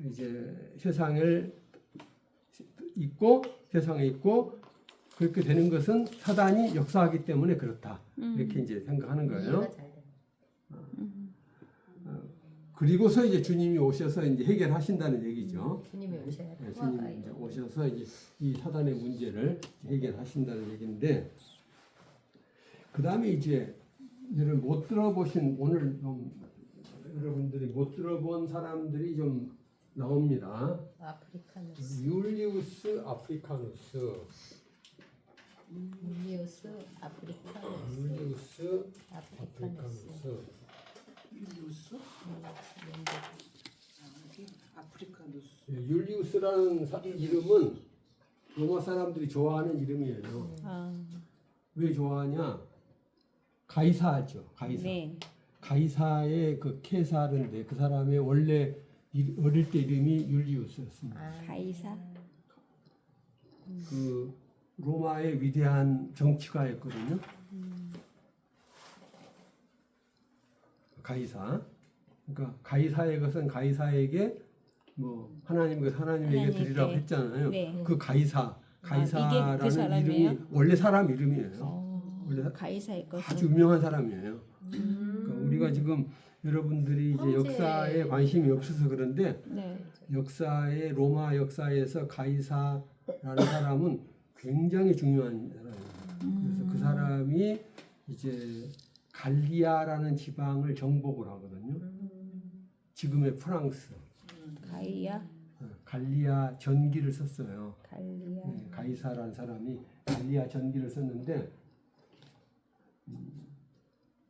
이제 세상에 있고 그렇게 되는 것은 사단이 역사하기 때문에 그렇다. 이렇게 이제 생각하는 거예요. 이해가 잘 돼. 그리고서 이제 주님이 오셔서 이제 해결하신다는 얘기죠. 주님이 오셔야 네, 돼. 주님이 이제 오셔서 이제 이 사단의 문제를 해결하신다는 얘기인데 그 다음에 이제 여러분 못 들어보신 오늘 좀 여러분들이 못 들어본 사람들이 좀 나옵니다. 아프리카누스. 율리우스 아프리카누스. 율리우스 아프리카누스. 율리우스 아프리카누스. 아프리카누스. 율리우스? 여기 아프리카누스. 예, 율리우스라는 이름은 로마 사람들이 좋아하는 이름이에요. 아, 왜 좋아하냐? 가이사죠. 가이사. 네. 가이사의 그 케사르인데 그 사람의 원래 어릴 때 이름이 율리우스였습니다. 가이사. 그 로마의 위대한 정치가였거든요. 가이사. 그러니까 가이사의 것은 가이사에게 뭐 하나님 것 하나님에게 하나님께. 드리라고 했잖아요. 네. 그 가이사, 가이사라는 이게 그 사람이에요? 이름이 원래 사람 이름이에요. 원래 가이사의 것은. 아주 유명한 사람이에요. 그러니까 우리가 지금 여러분들이 이제 황제. 역사에 관심이 없어서 그런데 네. 역사의 로마 역사에서 가이사라는 사람은 굉장히 중요한 사람이에요. 그래서 그 사람이 이제 갈리아라는 지방을 정복을 하거든요. 지금의 프랑스. 가이아. 갈리아 전기를 썼어요. 갈리아. 네, 가이사라는 사람이 갈리아 전기를 썼는데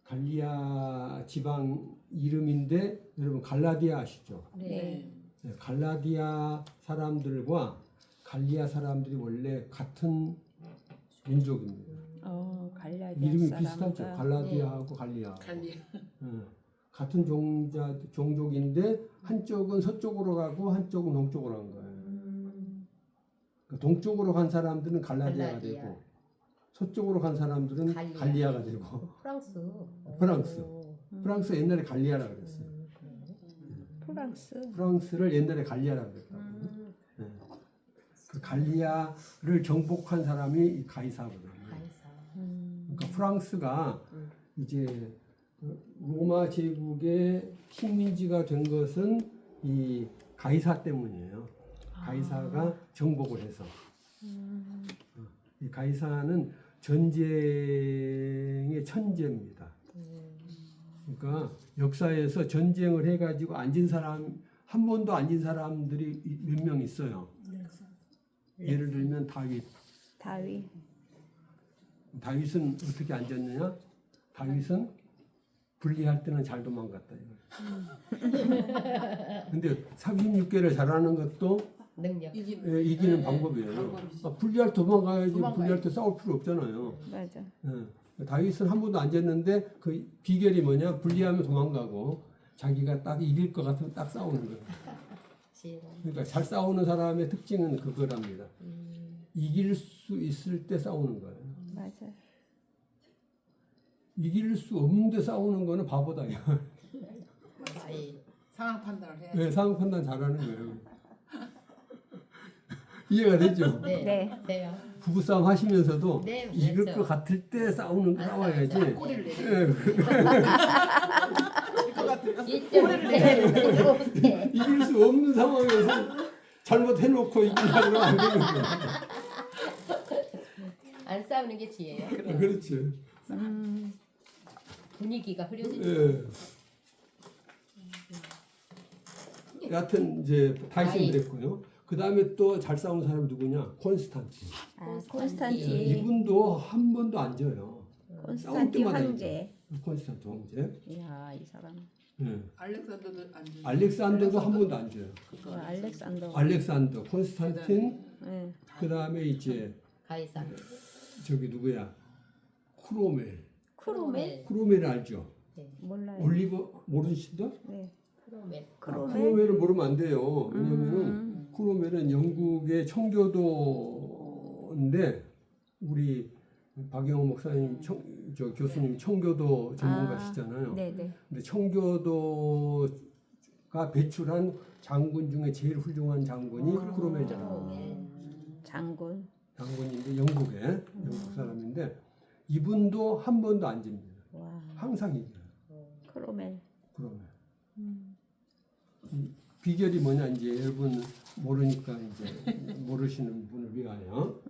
갈리아 지방 이름인데 여러분 갈라디아 아시죠? 네. 네, 갈라디아 사람들과 갈리아 사람들이 원래 같은 민족입니다. 갈라디아 이름이 사람과. 비슷하죠. 갈라디아하고 갈리아. 갈리. 같은 종족인데 한쪽은 서쪽으로 가고 한쪽은 동쪽으로 간 거예요. 그러니까 동쪽으로 간 사람들은 갈라디아가 갈라디아. 되고 서쪽으로 간 사람들은 갈리아. 갈리아가 되고 프랑스. 프랑스. 오. 프랑스 옛날에 갈리아라 그랬어요. 프랑스. 프랑스를 옛날에 갈리아라 그랬다고. 네. 그 갈리아를 정복한 사람이 이 가이사거든요. 가이사. 그러니까 프랑스가 이제 로마 제국의 식민지가 된 것은 이 가이사 때문이에요. 가이사가 정복을 해서. 이 가이사는 전쟁의 천재입니다. 그러니까 역사에서 전쟁을 해가지고 앉은 사람 한 번도 앉은 사람들이 몇 명 있어요. 예를 들면 다윗. 다윗. 다윗은 어떻게 앉았느냐? 다윗은 분리할 때는 잘 도망갔다. 근데 36개를 잘하는 것도 능력. 이기는 방법이에요. 분리할 때 도망가야지. 분리할 때 싸울 필요 없잖아요. 맞아. 다윗은 한 번도 앉았는데 그 비결이 뭐냐? 분리하면 도망가고 자기가 딱 이길 것 같으면 딱 싸우는 거예요. 그러니까 잘 싸우는 사람의 특징은 그거랍니다. 이길 수 있을 때 싸우는 거예요. 맞아. 이길 수 없는데 싸우는 거는 바보다. 아이. 상황 판단을 해야 네, 상황 판단 잘하는 거예요. 이해가 되죠? 네. 네. 돼요. 부부싸움 하시면서도 네, 이길 그렇죠. 것 같을 때 싸워야지. 꼬리를 내려. 예, 것 같아요. 이길 수 없는 상황에서 잘못해놓고 이기려고 하면 안 되는 거예요. 안 싸우는 게 지혜예요. 그렇죠. 분위기가 흐려지죠. 예. 여하튼 이제 다윗은 그랬고요. 그 다음에 또 잘 싸운 사람이 누구냐? 콘스탄틴. 콘스탄틴. 이분도 한 번도 안 져요. 싸울 콘스탄틴 때마다 황제. 콘스탄틴 황제. 이야, 이 사람. 예. 알렉산더도 안 돼. 알렉산더도 한 번도 안 져요. 알렉산더. 알렉산더, 콘스탄틴, 네. 그 다음에 이제 가이사. 저기 누구야? 크로멜. 크로멜. 크로멜을 알죠? 몰라요. 올리버 모르시죠? 네. 크로멜. 크로멜을 모르면 안 돼요. 왜냐면은 크로멜은 영국의 청교도인데 우리 박영호 목사님, 저 교수님 청교도 전문가시잖아요. 네네. 근데 청교도가 배출한 장군 중에 제일 훌륭한 장군이 크로멜 장군. 장군. 장군인데 영국 사람인데 이분도 한 번도 안 집니다. 와. 항상 이겨요. 크로멜. 크로멜. 이 비결이 뭐냐 이제 여러분 모르니까 이제 모르시는 분을 위하여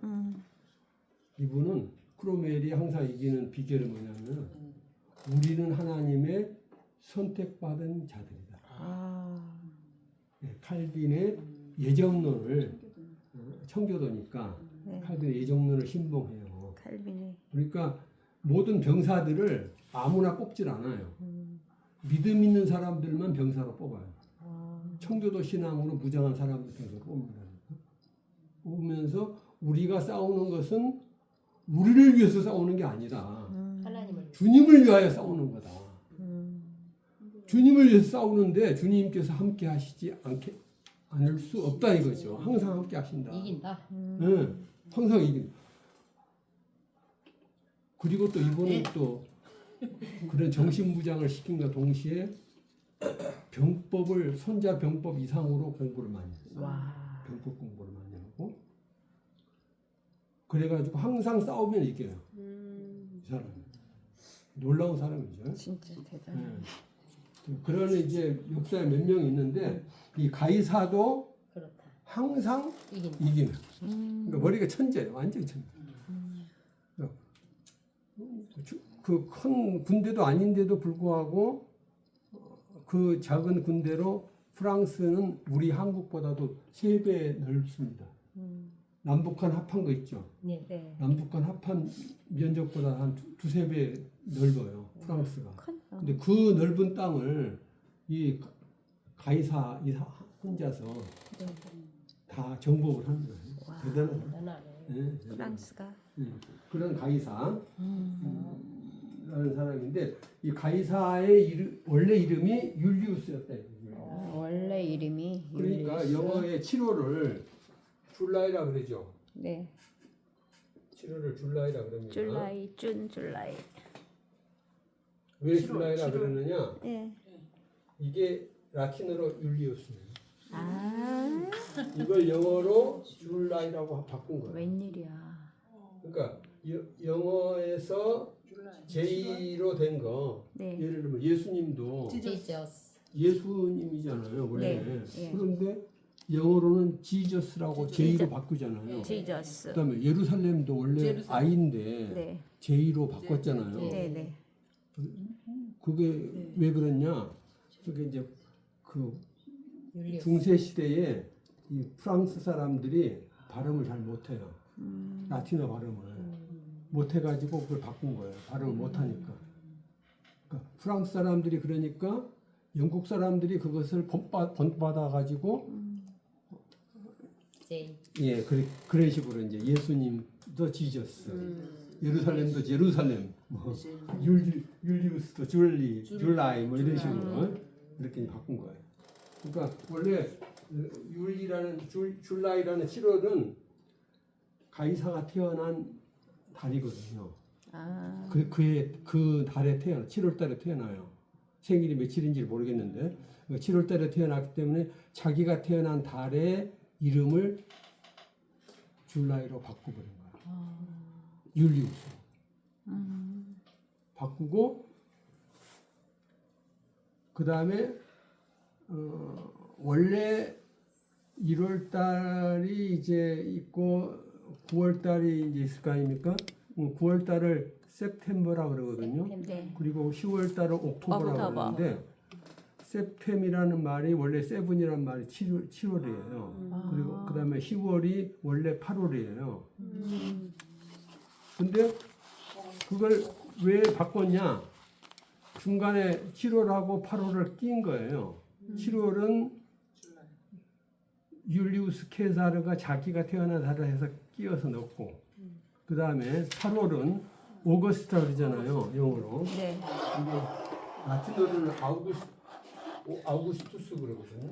이분은 크로멜이 항상 이기는 비결이 뭐냐면 우리는 하나님의 선택받은 자들이다. 칼빈의 예정론을 청교도니까 네. 칼빈의 예정론을 신봉해요. 칼빈의 그러니까 모든 병사들을 아무나 뽑질 않아요. 믿음 있는 사람들만 병사로 뽑아요. 청교도 신앙으로 무장한 사람들 병사로 뽑는다니까. 뽑으면서 우리가 싸우는 것은 우리를 위해서 싸우는 게 아니라 하나님을 주님을 위하여 싸우는 거다. 주님을 위해서 싸우는데 주님께서 함께 하시지 않을 수 없다 이거죠. 항상 함께 하신다. 이긴다. 네, 항상 이긴다. 그리고 또 이분은 또 그런 정신무장을 시킨과 동시에 병법을 손자 병법 이상으로 공부를 많이 했어요. 병법 공부를 많이 하고 그래가지고 항상 싸우면 이겨요. 이 사람은 놀라운 사람이죠. 진짜 대단해. 네. 그런 이제 역사에 몇 명 있는데 이 가이사도 그렇다. 항상 이긴다. 이기는. 그러니까 머리가 천재예요. 완전히 천재. 그 큰 군대도 아닌데도 불구하고 그 작은 군대로 프랑스는 우리 한국보다도 3배 넓습니다. 남북한 합한 거 있죠. 네. 네. 남북한 합한 면적보다 한 두세 배 넓어요. 프랑스가. 근데 그 넓은 땅을 이 가이사 혼자서 다 정복을 하는 거예요. 대단하죠. 대단하네. 네, 프랑스가 그런 가이사. 라는 사람인데 이 가이사의 원래 이름이 율리우스였다. 원래 이름이 그러니까 율리우스. 영어의 7월을 줄라이라 그러죠. 네. 7월을 줄라이라 그럽니다. 줄라이. 왜 줄라이라 그러느냐? 네. 이게 라틴어로 율리우스예요. 아, 이걸 영어로 줄라이라고 바꾼 거예요. 웬일이야. 그러니까 영어에서 J로 된 거. 네. 예를 들면 예수님도 지저스. 예수님이잖아요, 원래. 네, 예. 그런데 영어로는 지저스라고 J로 바꾸잖아요. 지저스. 그다음에 예루살렘도 원래 I인데 네. J로 바꿨잖아요. 네. 그게 왜 그랬냐? 그게 이제 그 율리우스. 중세 시대에 이 프랑스 사람들이 발음을 잘 못해요. 라틴어 발음을 못해가지고 그걸 바꾼 거예요. 발음을 못하니까. 그러니까 프랑스 사람들이 그러니까 영국 사람들이 그것을 본받아가지고 제이. 예, 그런 식으로 이제 예수님도 지저스, 예루살렘도 제루살렘, 뭐 율리우스도 줄라이 뭐 이런 식으로 이렇게 바꾼 거예요. 그러니까 원래 줄라이라는 7월은 가이사가 태어난 달이거든요. 아, 그 달에 7월 달에 태어나요. 생일이 며칠인지 모르겠는데 7월 달에 태어났기 때문에 자기가 태어난 달의 이름을 줄라이로 바꿔버린 거예요. 율리우스. 바꾸고 그 다음에 원래 1월 달이 이제 있고 9월 달이 이제 있을 거 아닙니까? 9월 달을 september라고 그러거든요. 네. 그리고 10월 달을 옥토버라고 옥토버. 그러는데 septem이라는 말이 원래 7이라는 말이 7월이에요. 그리고 그다음에 10월이 원래 8월이에요. 근데 그걸 왜 바꿨냐? 중간에 7월하고 8월을 낀 거예요. 7월은 율리우스 케사르가 자기가 태어난 달을 해서 끼워서 넣고 그 다음에 8월은 오거스타 그러잖아요. 영어로. 네. 이게 라틴어로는 아우구스투스 그러거든요.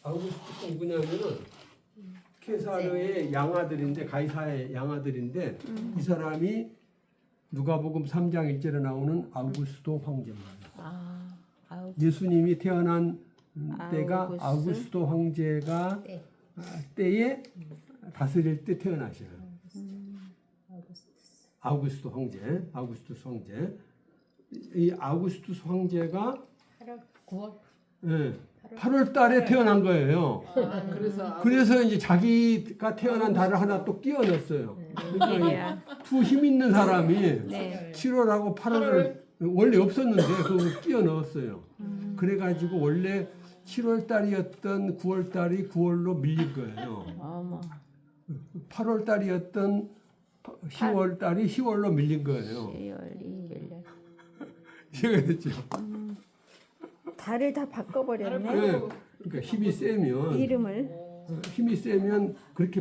아우구스투스 누구냐면은 케사르의 양아들인데 가이사의 양아들인데 이 사람이 누가복음 3장 1절에 나오는 아우구스도 황제입니다. 아, 아우, 예수님이 태어난 때가 아우구스tus? 아우구스도 황제가 네. 때에 다스릴 때 태어나셔요. 아우구스도 황제. 이 아우구스투스 황제가 8월, 9월. 예, 8월 달에 태어난 거예요. 그래서 이제 자기가 태어난 달을 하나 또 끼워 넣었어요. 그러니까 웬일이야. 두 힘 있는 사람이 네. 7월하고 8월을 원래 없었는데 그걸 끼워 넣었어요. 그래가지고 원래 7월 달이었던 9월 달이 9월로 밀린 거예요. 어머. 8월 달이었던 10월 달이 10월로 밀린 거예요. 1월 2일. 이해가 됐죠? 달을 다 바꿔버렸네. 네. 그러니까 힘이 세면 이름을. 그렇게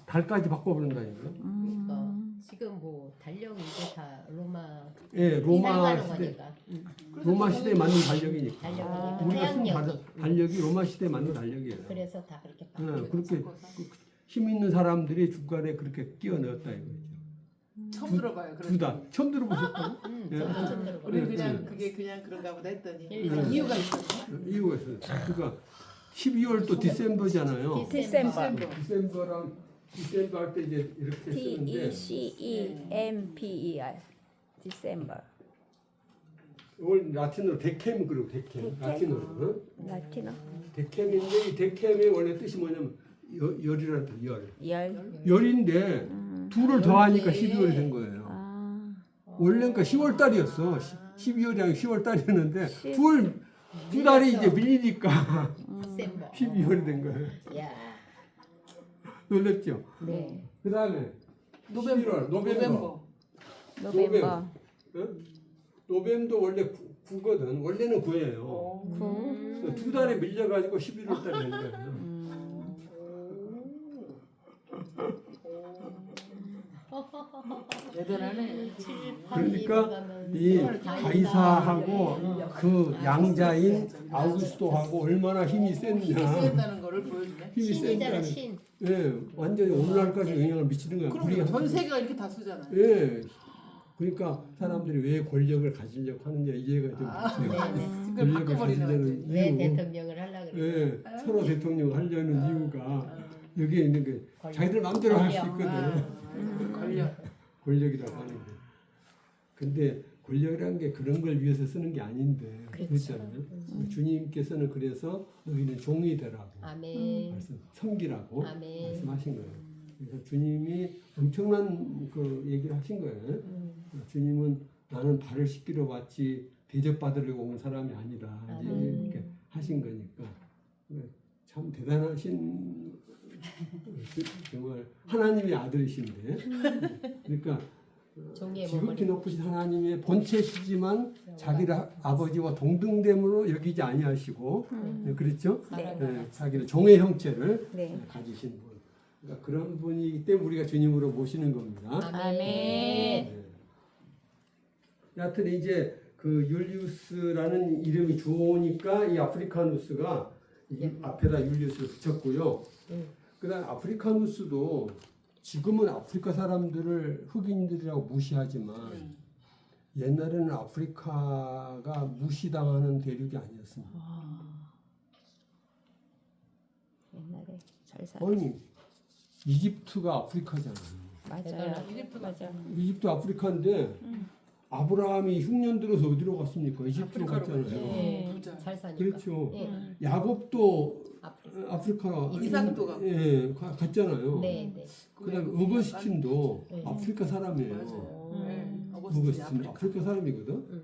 달까지 바꿔버린다니까요. 그러니까 지금 뭐 달력이 이제 다 로마 예, 로마 이상하는 시대 거니까. 로마 시대에 맞는 달력이니까. 달력이니까 우리가 쓴 태양력이. 달력이 로마 시대에 맞는 달력이에요. 그래서 다 그렇게 예, 바뀌는 그렇게 힘 있는 사람들이 중간에 그렇게 끼워 넣었다 이거죠. 처음 들어봐요. 그런 두다 얘기. 처음 들어보셨다고? 저도 처음 들어봐요. 우리 네, 그냥 네. 그게 그냥 그런가 보다 했더니 네. 이유가 있었네. 이유가 있어요. 그러니까 12월 또 디셈버잖아요. 디셈버. 디셈버 할 때 이제 이렇게 쓰는데 DECEMBER. 디셈버. 이걸 라틴어로 데캠 그러고 데캠 데캠? 라틴어로 어? 라틴어. 데캠인데 이 데캠의 원래 뜻이 뭐냐면 열이라는 뜻, 열. 열. 열인데 둘을 더하니까 12월이 된 거예요. 아. 원래 그러니까 10월 달이었어. 12월이 아니고 10월 달이었는데 십- 두 달이 이제 밀리니까 디셈버. 12월이 된 거예요. 야. 놀랬죠? 네. 그 다음에 11월, 노벰버. 노벰버. 어? 노벰버 원래 9거든. 원래는 9예요. 구. 두 달에 밀려가지고 11월 달에 된 거예요. 대단하네. 그러니까 이 가이사하고 그 양자인 아우구스토하고 얼마나 힘이 힘이 셌냐. 센다는 거를 보여주네. 힘이 신이잖아 센다는. 신. 예, 완전히 오늘날까지 영향을 미치는 거야. 그럼 전 세계가 이렇게 다 쓰잖아. 예. 그러니까 사람들이 왜 권력을 가지려고 하느냐 이해가 좀 네. 그걸 권력을 바꿔버리네 가지려는 완전히. 왜 이유. 대통령을 하려고 그래? 예, 서로 대통령 하려는 이유가 여기에 있는 게 자기들 마음대로 할 수 있거든. 권력. 권력이라고 하는 게. 근데 권력이라는 게 그런 걸 위해서 쓰는 게 아닌데 그렇잖아요. 주님께서는 그래서 너희는 종이 되라고 아멘. 섬기라고 아멘. 말씀하신 거예요. 그래서 주님이 엄청난 그 얘기를 하신 거예요. 주님은 나는 발을 씻기러 왔지 대접받으려고 온 사람이 아니다. 이제 아멘. 이렇게 하신 거니까 참 대단하신 정말 하나님의 아들이신데 그러니까 종이의 지극히 몸을 높으신 하나님의 본체시지만 자기를 아버지와 동등됨으로 여기지 아니하시고 그렇죠? 사랑하는 자기는 종의 형체를 네. 가지신 분. 그러니까 그런 분이기 때문에 우리가 주님으로 모시는 겁니다. 아멘. 네. 여하튼 이제 그 율리우스라는 이름이 좋으니까 이 아프리카누스가 이 앞에다 율리우스를 붙였고요. 그다음 아프리카누스도 지금은 아프리카 사람들을 흑인들이라고 무시하지만 옛날에는 아프리카가 무시당하는 대륙이 아니었습니다. 옛날에 잘 살. 아니 이집트가 아프리카잖아요. 맞아요. 이집트가- 맞아. 이집트 아프리카인데 아브라함이 흉년 들어서 어디로 갔습니까? 이집트로 아프리카로 갔잖아요. 갔죠. 네, 부자. 잘 사니까. 그렇죠. 예. 야곱도 아프리카. 아프리카 이삭도 가고. 예, 갔잖아요. 네, 네. 그다음 어거스틴도 네. 아프리카 사람이에요. 맞아요. 네. 어거스틴 아프리카. 아프리카 사람이거든. 음.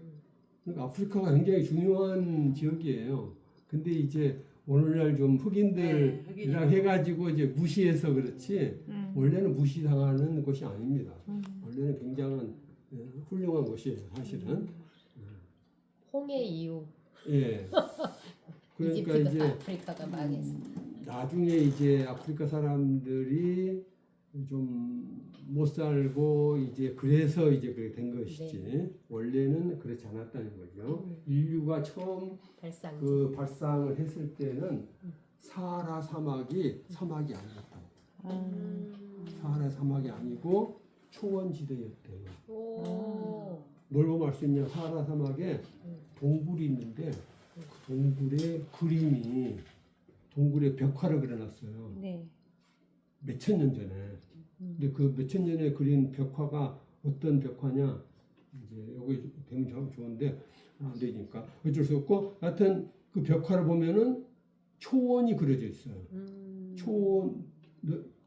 그러니까 아프리카가 굉장히 중요한 지역이에요. 근데 이제 오늘날 좀 네, 흑인들이랑 흑인이. 해가지고 이제 무시해서 그렇지 원래는 무시당하는 곳이 아닙니다. 원래는 굉장한 훌륭한 곳이에요, 사실은. 홍해 이후 예. 그러니까 이집트가 이제 아프리카가 망했어. 나중에 이제 아프리카 사람들이 좀 못 살고 이제 그래서 이제 그렇게 된 것이지 원래는 그렇지 않았다는 거죠. 인류가 처음 발상. 그 발상을 했을 때는 사하라 사막이 아니었다. 사하라 사막이 아니고 초원지대였대요. 오. 뭘 보면 알 수 있냐? 사하라 사막에 동굴이 있는데 그 동굴에 그림이 동굴에 벽화를 그려놨어요. 네. 몇천 년 전에. 근데 그 몇천 년에 그린 벽화가 어떤 벽화냐? 이제 여기 되면 참 좋은데 안 되니까 어쩔 수 없고 하여튼 그 벽화를 보면은 초원이 그려져 있어요. 초원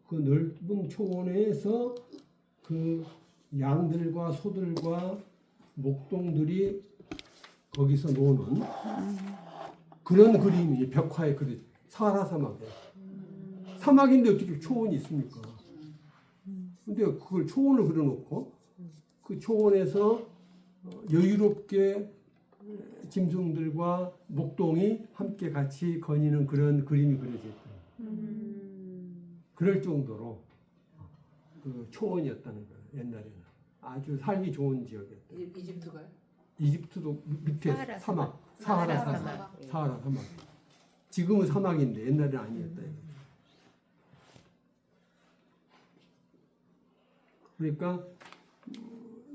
그 넓은 초원에서 그 양들과 소들과 목동들이 거기서 노는 그런 그림이 벽화의 그림 사하라 사막에 사막인데 어떻게 초원이 있습니까? 근데 그걸 초원을 그려놓고 그 초원에서 여유롭게 짐승들과 목동이 함께 같이 거니는 그런 그림이 그려져 있다. 그럴 정도로 그 초원이었다는 거예요. 옛날에는 아주 살기 좋은 지역이었다. 이집트가요? 이집트도 밑에 사하라 사막, 사하라 사하라 사막. 사막, 사하라 사막. 지금은 사막인데 옛날에는 아니었다. 그러니까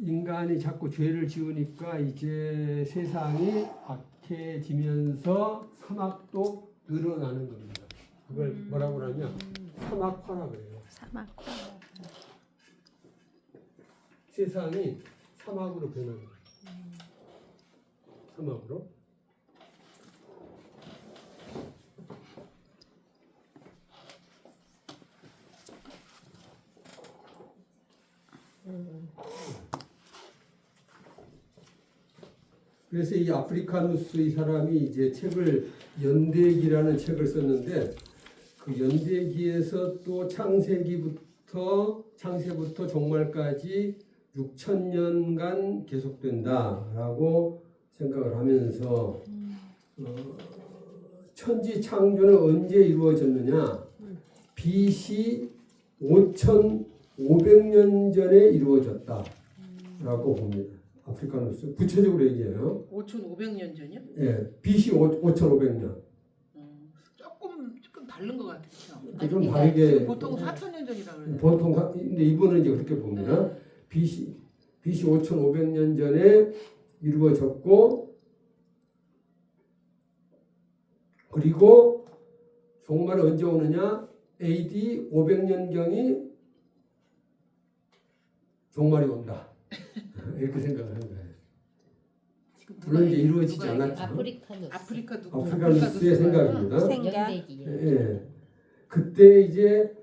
인간이 자꾸 죄를 지으니까 이제 세상이 악해지면서 사막도 늘어나는 겁니다. 그걸 뭐라고 하냐? 사막화라 그래요. 사막화. 세상이 사막으로 변하는 거예요. 사막으로. 그래서 이 아프리카누스 이 사람이 이제 책을 연대기라는 책을 썼는데 그 연대기에서 또 창세부터 종말까지 6,000년간 계속된다라고 생각을 하면서 천지 창조는 언제 이루어졌느냐? BC 5,500년 전에 이루어졌다라고 봅니다. 아프리카누스 구체적으로 얘기해요. 5,500년 전이요? 예, BC 5,500년. 조금 다른 것 같아요. 좀 그러니까 다르게 보통 4,000년 전이라고 그러는데. 보통 근데 이분은 이제 그렇게 봅니다. BC 5,500년 전에 이루어졌고 그리고 종말은 언제 오느냐? AD 500년경이 종말이 온다. 이렇게 생각을 하는 거예요. 물론 이제 이루어지지 않았죠. 아프리카누스. 아프리카누스의 생각입니다. 연대기. 예. 그때 이제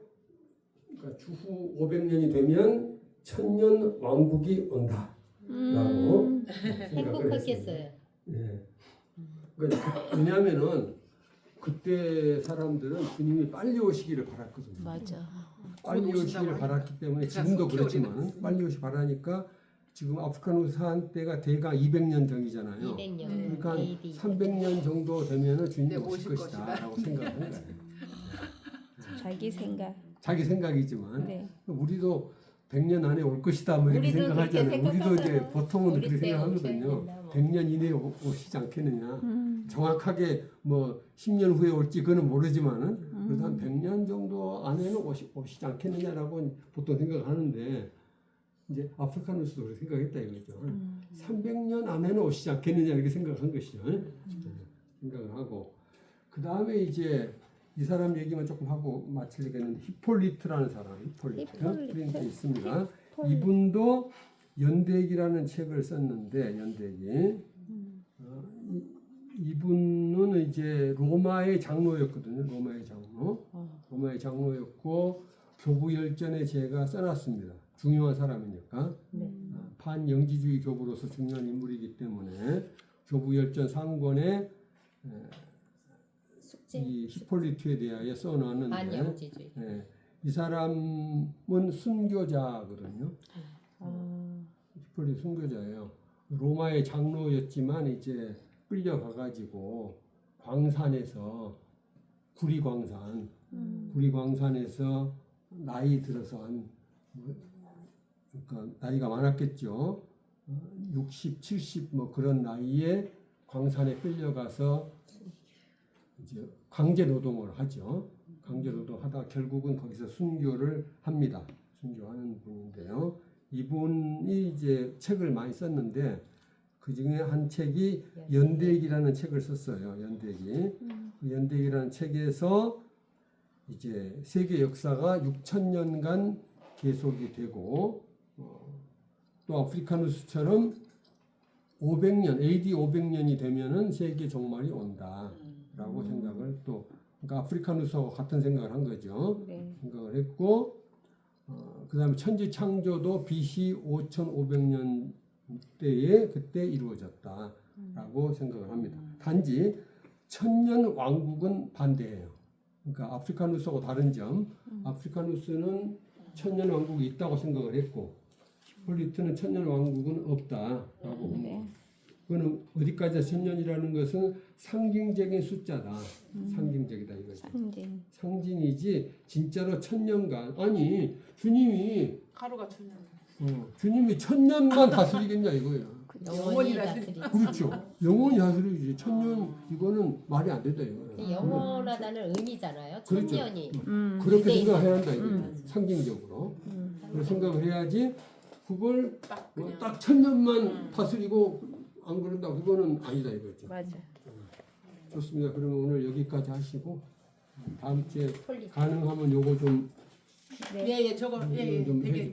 그러니까 추후 500년이 되면 천년 왕국이 온다라고 생각을 행복하겠어요. 했습니다. 예. 그러니까 왜냐하면은 그때 사람들은 주님이 빨리 오시기를 바랐거든요. 맞아. 빨리 곧 오신다고 오시기를 하니까. 바랐기 때문에 그래서 지금도 키워리는 그렇지만 빨리 오시 바라니까 지금 아프리카누스 한때가 대강 200년 전이잖아요. 200년. 그러니까 AD. 300년 정도 되면은 주님이 네, 오실 오실 것이다라고 생각하는 거예요. 자기 생각. 자기 생각이지만 네. 우리도 100년 안에 올 것이다 뭐 이렇게 우리도 생각하잖아요. 그렇게 우리도 이제 생각하잖아요. 보통은 우리 그렇게 때 생각하거든요. 오셔야 뭐. 100년 이내에 오시지 않겠느냐. 정확하게 뭐 10년 후에 올지 그건 모르지만은 그래도 한 100년 정도 안에는 오시지 않겠느냐라고 보통 생각하는데 이제 아프리카누스도 그렇게 생각했다 이거죠. 300년 안에는 오시지 않겠느냐 이렇게 생각한 것이죠. 생각을 하고 그 다음에 이제 이 사람 얘기만 조금 하고 마치려겠는데 히폴리트라는 사람, 히폴리트 그러니까 있습니다. 이분도 연대기라는 책을 썼는데 연대기. 이분은 이제 로마의 장로였거든요. 로마의 장로였고 교부열전에 제가 써놨습니다. 중요한 사람이니까. 반영지주의 교부로서 중요한 인물이기 때문에 교부열전 3권에 이 히폴리트에 대하여 써놨는데 반영지주의. 이 사람은 순교자거든요. 히폴리트 순교자예요. 로마의 장로였지만 이제 끌려가가지고 광산에서 구리광산에서 나이 들어서 그러니까 나이가 많았겠죠. 60, 70 뭐 그런 나이에 광산에 끌려가서 이제 강제 노동을 하죠. 강제 노동하다 결국은 거기서 순교를 합니다. 순교하는 분인데요. 이분이 이제 책을 많이 썼는데 그 중에 한 책이 연대기라는 책을 썼어요. 연대기. 그 연대기라는 책에서 이제 세계 역사가 6,000년간 계속이 되고 또 아프리카누스처럼 500년, AD 500년이 되면은 세계 종말이 온다라고 생각을 또 그러니까 아프리카누스하고 같은 생각을 한 거죠. 생각을 했고 그다음에 천지 창조도 BC 5,500년 때에 그때 이루어졌다라고 생각을 합니다. 단지 천년 왕국은 반대예요. 그러니까 아프리카누스하고 다른 점, 아프리카누스는 천년 왕국이 있다고 생각을 했고 히폴리트는 천년 왕국은 없다라고 봅니다. 네. 그거는 어디까지 천년이라는 것은 상징적인 숫자다. 상징적이다 이거죠. 상징. 상징이지 진짜로 천년간 아니 주님이 하루가 천년. 주님이 천년만 다스리겠냐 이거예요. 영원히 다스리지. 그렇죠. 영원히 다스리지. 천년 이거는 말이 안 된다 이거예요. 영원하다는 의미잖아요. 그렇죠. 천년이. 그렇게 기대에 생각해야 한다 이거예요. 상징적으로. 그런 생각을 해야지 그걸 딱 뭐 그냥. 딱 천년만 다스리고 안 그런다 그거는 아니다 이거죠. 맞아. 좋습니다. 그러면 오늘 여기까지 하시고 다음 주에 폴리. 가능하면 요거 좀 네. 예예 저거 예예 좀 되게 해주-